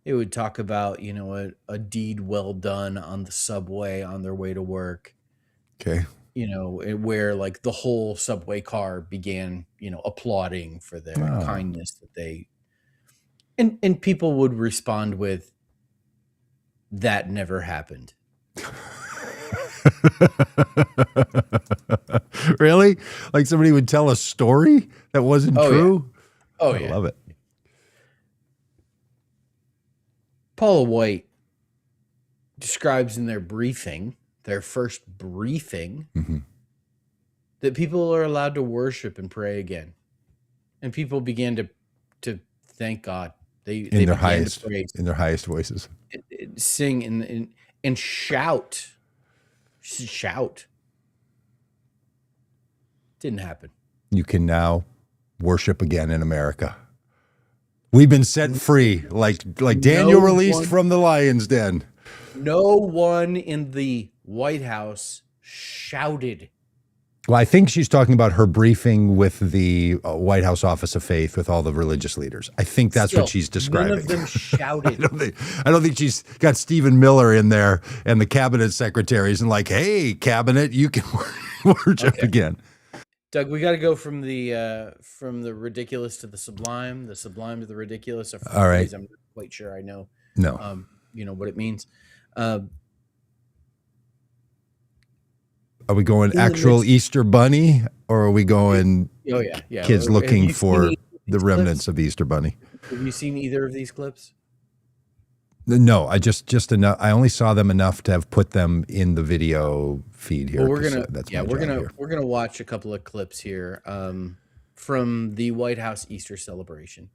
They would talk about, a deed well done on the subway on their way to work. Okay. Where like the whole subway car began, applauding for their kindness that they, and people would respond with, that never happened. Really? Like somebody would tell a story that wasn't true? Yeah. I love it. Paula White describes in their first briefing, that people are allowed to worship and pray again. And people began to thank God. They in their highest voices. Sing and shout. Shout. Didn't happen. You can now worship again in America. We've been set free, like Daniel released from the lion's den. No one in the White House shouted. Well, I think she's talking about her briefing with the White House Office of Faith with all the religious leaders. I think that's what she's describing. None of them shouted. I don't think she's got Stephen Miller in there and the cabinet secretaries and like, hey, cabinet, you can worship again. Doug, we got to go from the ridiculous to the sublime to the ridiculous. All right. I'm not quite sure I know. No. What it means. Are we going actual Easter bunny, or are we going kids looking for the remnants of the Easter bunny? Have you seen either of these clips? No, I just enough. I only saw them enough to have put them in the video feed here. Well, we're gonna watch a couple of clips here from the White House Easter celebration,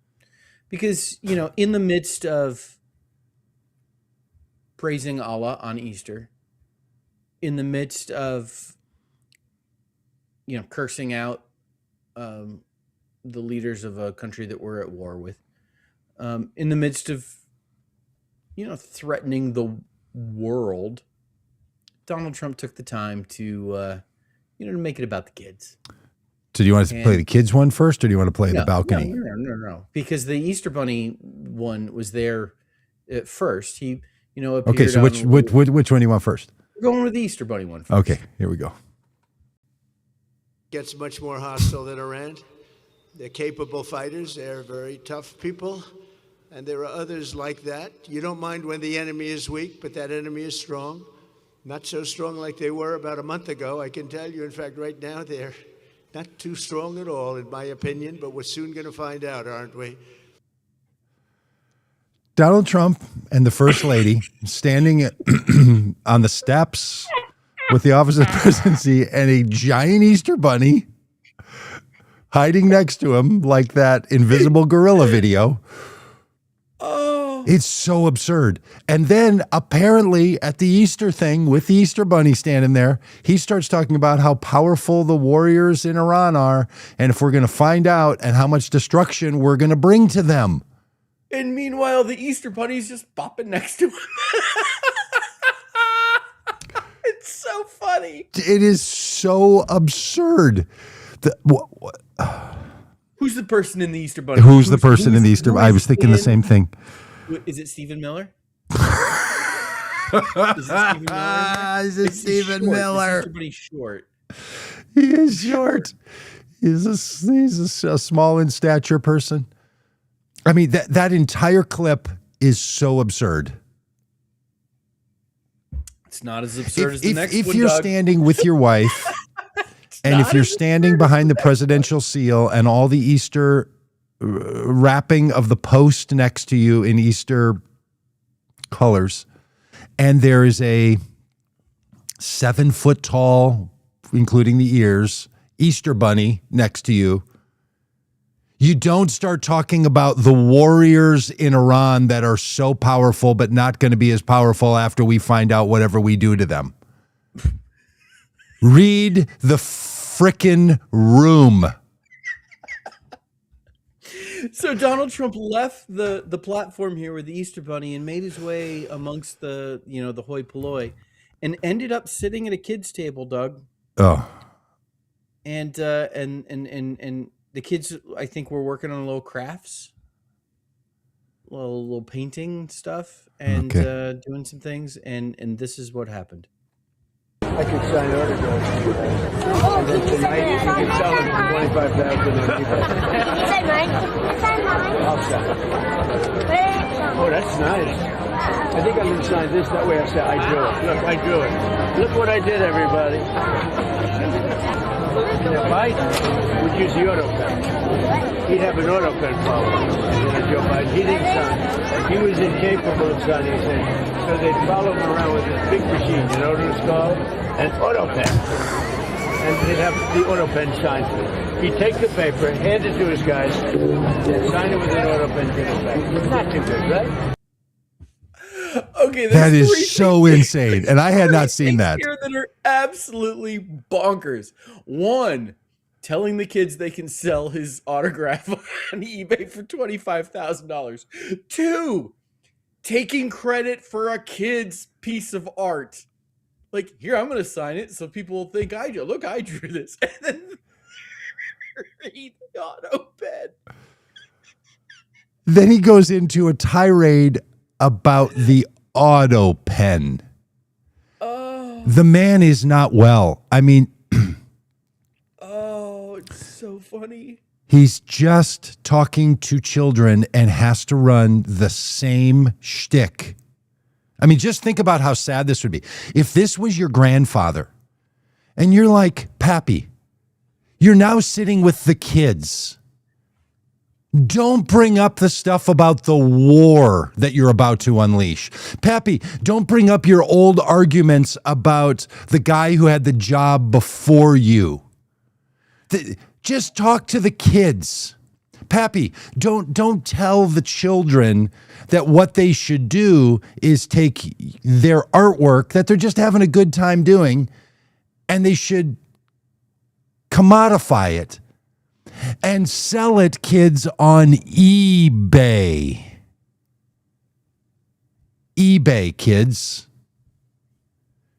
because in the midst of praising Allah on Easter, in the midst of cursing out the leaders of a country that we're at war with, in the midst of threatening the world, Donald Trump took the time to to make it about the kids. So do you want to play the kids one first, or do you want to play the balcony? No, because the Easter Bunny one was there at first. He appeared. Okay, so which one do you want first? We're going with the Easter Bunny one first. Okay, here we go. Gets much more hostile than Iran. They're capable fighters. They're very tough people. And there are others like that. You don't mind when the enemy is weak, but that enemy is strong. Not so strong like they were about a month ago, I can tell you. In fact, right now, they're not too strong at all, in my opinion, but we're soon going to find out, aren't we? Donald Trump and the First Lady standing on the steps with the Office of the Presidency and a giant Easter bunny hiding next to him like that invisible gorilla video. Oh, It's so absurd. And then apparently at the Easter thing with the Easter bunny standing there, he starts talking about how powerful the warriors in Iran are and if we're going to find out and how much destruction we're going to bring to them. and meanwhile, the Easter Bunny's just bopping next to him. It's so funny. It is so absurd. Who's the person in the Easter Bunny? Who's the person in the Easter? I was thinking the same thing. Is it Stephen Miller? Is it Stephen Miller? Is it Stephen Short. Miller? Is Easter Bunny short? He is short. He's a small in stature person. I mean, that entire clip is so absurd. It's not as absurd as the next one, if you're Doug. standing with your wife and if not you're as standing absurd as behind the the presidential seal and all the Easter wrapping of the post next to you in Easter colors, and there is a 7 foot tall, including the ears, Easter bunny next to you, you don't start talking about the warriors in Iran that are so powerful, but not going to be as powerful after we find out whatever we do to them. Read the frickin' room. So Donald Trump left the platform here with the Easter Bunny and made his way amongst the hoi polloi, and ended up sitting at a kids' table, Doug. Oh, And the kids, I think, were working on little crafts, little painting stuff, and Okay. doing some things. And this is what happened. I could sign autographs. And then tonight you can sell them for $25,000 on eBay. Sign mine. Sign mine. I'll sign. Oh, that's nice. I think I'm going to sign this. That way I say, I drew it. Look, I drew it. Look what I did, everybody. Now, Biden would use the auto pen. He'd have an auto pen problem. Joe Biden, he didn't sign. He was incapable of signing. He said, so they'd follow him around with this big machine. You know what it's called? An auto pen. And they'd have the auto pen signed for it. He'd take the paper, hand it to his guys, sign it with an auto pen, give it back. Not too good, right? Okay, that there's is so insane. And I had not seen that. here that are absolutely bonkers. One, telling the kids they can sell his autograph on eBay for $25,000. Two, taking credit for a kid's piece of art. Like, here, I'm going to sign it so people will think I drew. Look, I drew this. And then read the auto pen. Then he goes into a tirade about the auto pen. Oh, The man is not well. I mean, oh, it's so funny. he's just talking to children and has to run the same shtick. I mean, just think about how sad this would be. If this was your grandfather and you're like, Pappy, you're now sitting with the kids. Don't bring up the stuff about the war that you're about to unleash. Pappy, don't bring up your old arguments about the guy who had the job before you. Just talk to the kids. Pappy, don't tell the children that what they should do is take their artwork that they're just having a good time doing and they should commodify it and sell it, kids, on eBay. eBay, kids.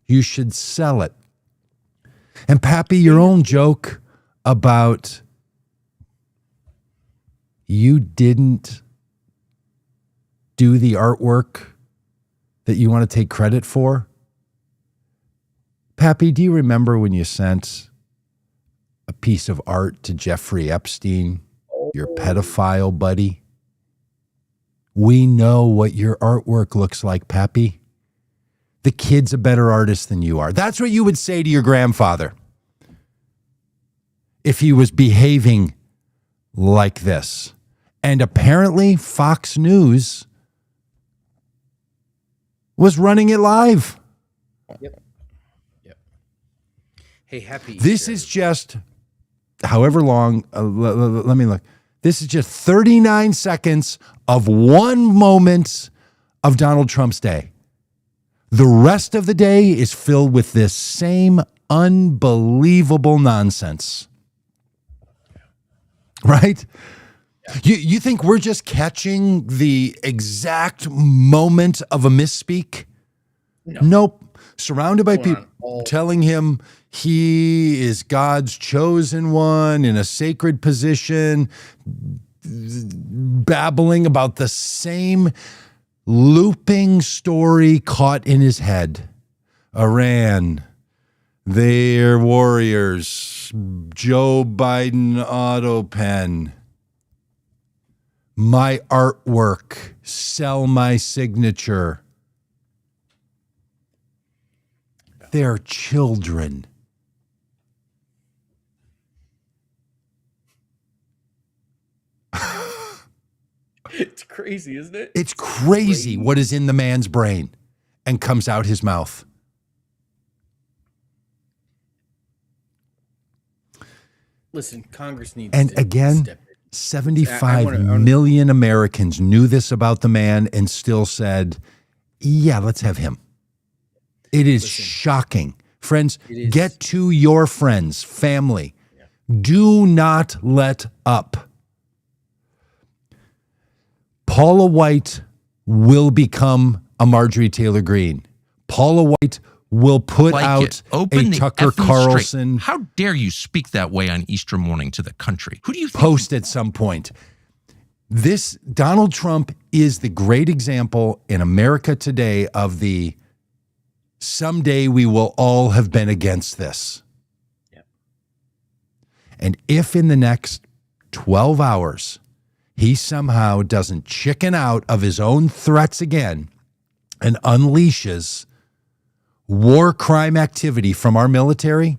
You should sell it. And Pappy, your own joke about you didn't do the artwork that you want to take credit for. Pappy, do you remember when you sent a piece of art to Jeffrey Epstein your pedophile buddy. We know what your artwork looks like, Pappy. The kid's a better artist than you are. That's what you would say to your grandfather if he was behaving like this. And apparently Fox News was running it live. Yep. Hey, happy This Easter. is just however long, let me look. This is just 39 seconds of one moment of Donald Trump's day. The rest of the day is filled with this same unbelievable nonsense. Right? You think we're just catching the exact moment of a misspeak? No. Nope. Surrounded by Going on people all- telling him he is God's chosen one in a sacred position, babbling about the same looping story caught in his head. Iran, they're warriors. Joe Biden auto pen. My artwork. Sell my signature. They're children. It's crazy, isn't it? It's crazy what is in the man's brain and comes out his mouth. Listen, Congress needs And to again, step in. 75 million Americans knew this about the man and still said, yeah, let's have him. It is shocking. Friends, It is. get to your friends, family. Do not let up. Paula White will become a Marjorie Taylor Greene. Paula White will put Like out it. Open a the Tucker effing Carlson straight. How dare you speak that way on Easter morning to the country? Who do you think? post at some point. This Donald Trump is the great example in America today of the someday we will all have been against this. Yep. And if in the next 12 hours he somehow doesn't chicken out of his own threats again and unleashes war crime activity from our military,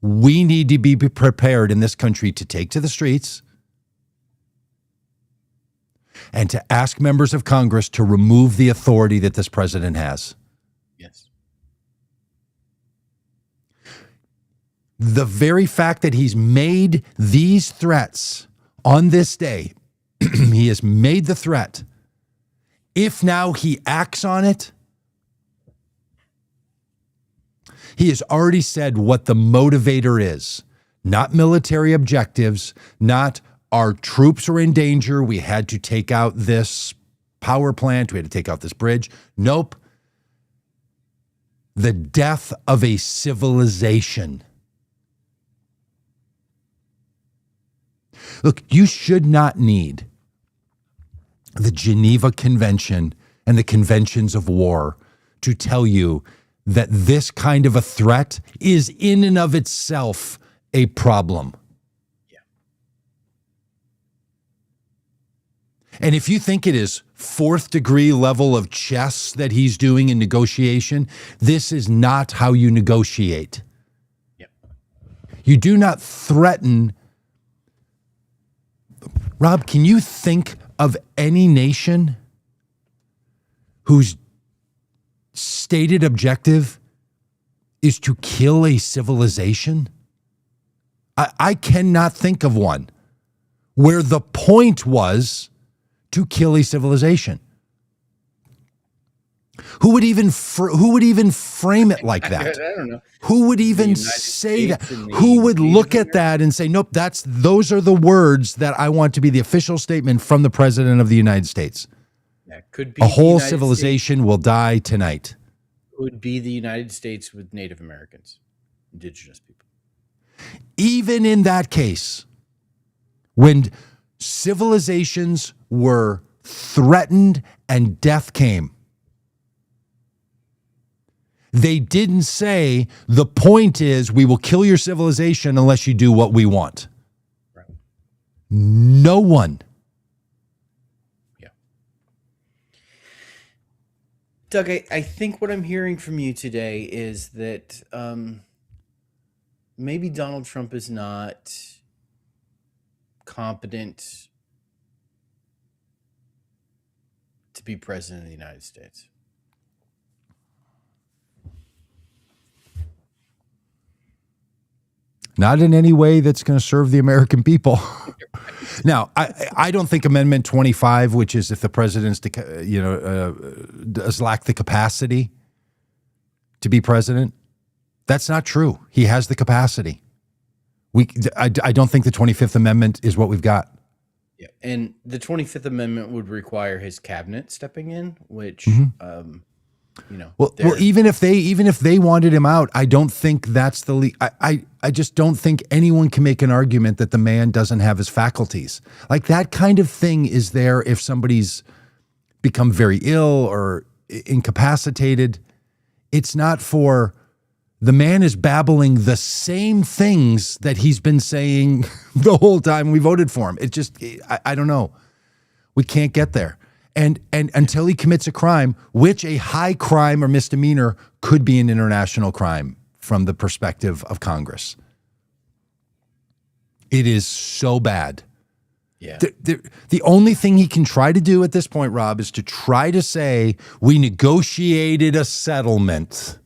we need to be prepared in this country to take to the streets and to ask members of Congress to remove the authority that this president has. Yes. The very fact that he's made these threats on this day, he has made the threat. If now he acts on it, he has already said what the motivator is. Not military objectives, not our troops are in danger, we had to take out this power plant, we had to take out this bridge. Nope. The death of a civilization. Look, you should not need the Geneva Convention and the conventions of war to tell you that this kind of a threat is in and of itself a problem. Yeah. And if you think it is fourth degree level of chess that he's doing in negotiation, this is not how you negotiate. Yep. You do not threaten. Rob, can you think of any nation whose stated objective is to kill a civilization? I cannot think of one where the point was to kill a civilization. Who would even frame it like that? I don't know. Who would even United say that? States and the Who would Native look at that and say, nope, those are the words that I want to be the official statement from the President of the United States. Yeah, could be A the whole United civilization will die tonight. States, would be the United States with Native Americans, indigenous people. Even in that case, when civilizations were threatened and death came, they didn't say the point is we will kill your civilization unless you do what we want. Right. No one. Yeah. Doug, I think what I'm hearing from you today is that maybe Donald Trump is not competent to be president of the United States. Not in any way that's going to serve the American people. Now, I don't think Amendment 25, which is if the president's, does lack the capacity to be president, that's not true. He has the capacity. I don't think the 25th Amendment is what we've got. Yeah, and the 25th Amendment would require his cabinet stepping in, which, Well, even if they wanted him out, I don't think that's the I just don't think anyone can make an argument that the man doesn't have his faculties. Like that kind of thing is there if somebody's become very ill or incapacitated. It's not for the man is babbling the same things that he's been saying the whole time we voted for him. It just I don't know. We can't get there. And until he commits a crime, which a high crime or misdemeanor could be an international crime from the perspective of Congress. It is so bad. Yeah. The only thing he can try to do at this point, Rob, is to try to say we negotiated a settlement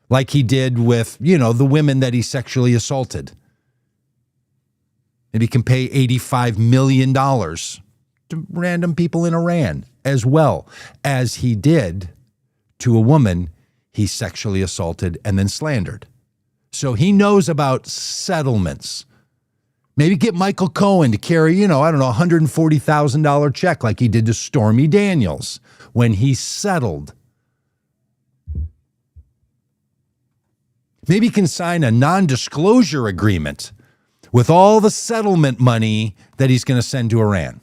like he did with, the women that he sexually assaulted. And he can pay $85 million to random people in Iran, as well as he did to a woman he sexually assaulted and then slandered. So he knows about settlements. Maybe get Michael Cohen to carry, $140,000 check like he did to Stormy Daniels when he settled. Maybe he can sign a non-disclosure agreement with all the settlement money that he's going to send to Iran.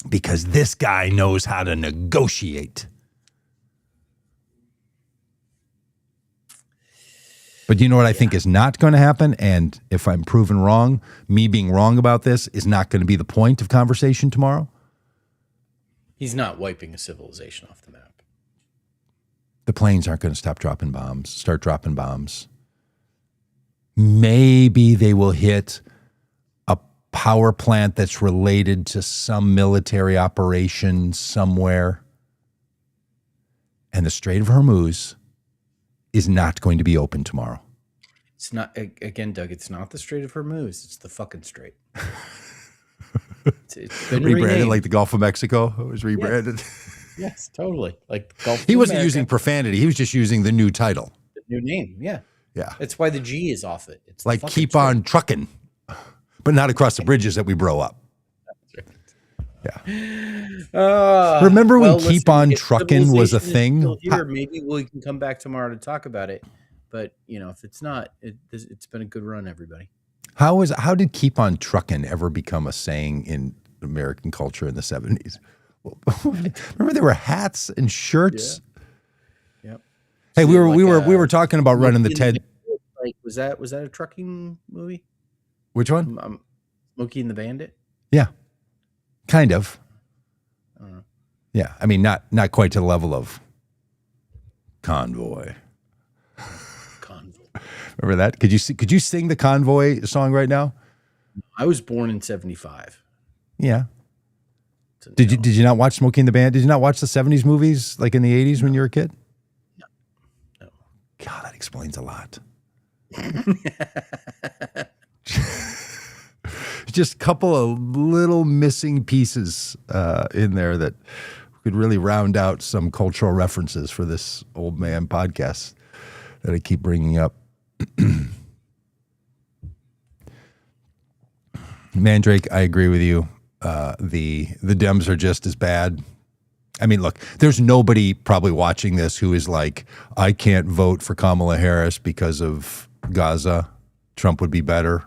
Because this guy knows how to negotiate. But you know what I think is not going to happen? And if I'm proven wrong, me being wrong about this is not going to be the point of conversation tomorrow. He's not wiping a civilization off the map. The planes aren't going to start dropping bombs. Maybe they will hit power plant that's related to some military operation somewhere. And the Strait of Hormuz is not going to be open tomorrow. It's not, again, Doug, it's not the Strait of Hormuz. It's the fucking strait. It's been rebranded renamed. like the Gulf of Mexico. It was rebranded. Yes, totally. Like the Gulf He of wasn't America. using profanity. He was just using the new title. The new name, yeah. Yeah. That's why the G is off it. It's the Like fucking keep strait. on trucking. But not across the bridges that we blow up. Yeah. Remember when keep on if trucking was a civilization is thing? still here, maybe we can come back tomorrow to talk about it. But if it's not, it's been a good run, everybody. How did keep on trucking ever become a saying in American culture in the 70s? Remember there were hats and shirts. Yeah. Yep. Hey, So we were talking about running the TED. Like was that a trucking movie? Which one? Smokey and the Bandit. Yeah, kind of. I don't know. Yeah, I mean not quite to the level of Convoy. Remember that? Could you sing the Convoy song right now? I was born in 1975. Yeah. So, Did you not watch Smokey and the Bandit? Did you not watch the 70s movies like in the 80s when you were a kid? No. God, that explains a lot. Just a couple of little missing pieces in there that could really round out some cultural references for this old man podcast that I keep bringing up. Mandrake, I agree with you. The Dems are just as bad. I mean, look, there's nobody probably watching this who is like, I can't vote for Kamala Harris because of Gaza. Trump would be better.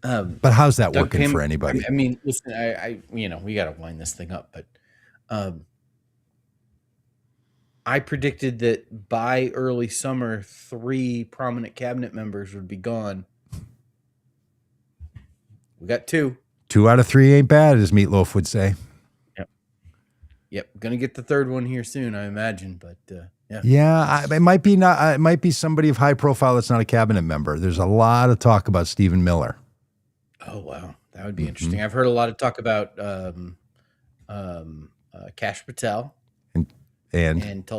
But how's that Doug, working for anybody? I mean, listen, I we got to wind this thing up, but I predicted that by early summer, 3 prominent cabinet members would be gone. We got 2. 2 out of 3 ain't bad, as Meatloaf would say. Yep. Gonna get the 3rd one here soon, I imagine. But yeah. Yeah, it might be not. It might be somebody of high profile that's not a cabinet member. There's a lot of talk about Stephen Miller. Oh wow, that would be interesting. I've heard a lot of talk about Kash Patel and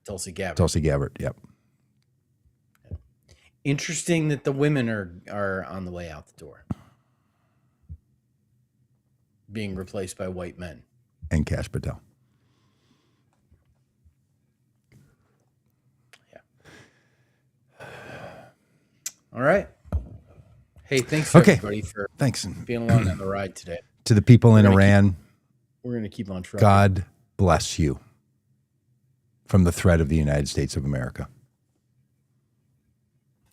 Tulsi Gabbard. Tulsi Gabbard. Yep. Interesting that the women are on the way out the door, being replaced by white men. And Kash Patel. Yeah. All right. Hey, thanks everybody for being along on the ride today. To the people in Iran, we're going to keep on trucking. God bless you from the threat of the United States of America.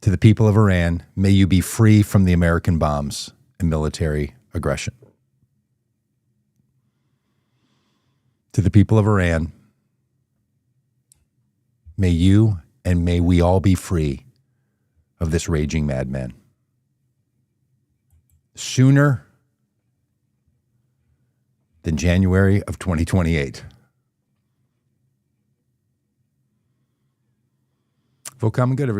To the people of Iran, may you be free from the American bombs and military aggression. To the people of Iran, may you and may we all be free of this raging madman. Sooner than January of 2028. Vote common good, everybody.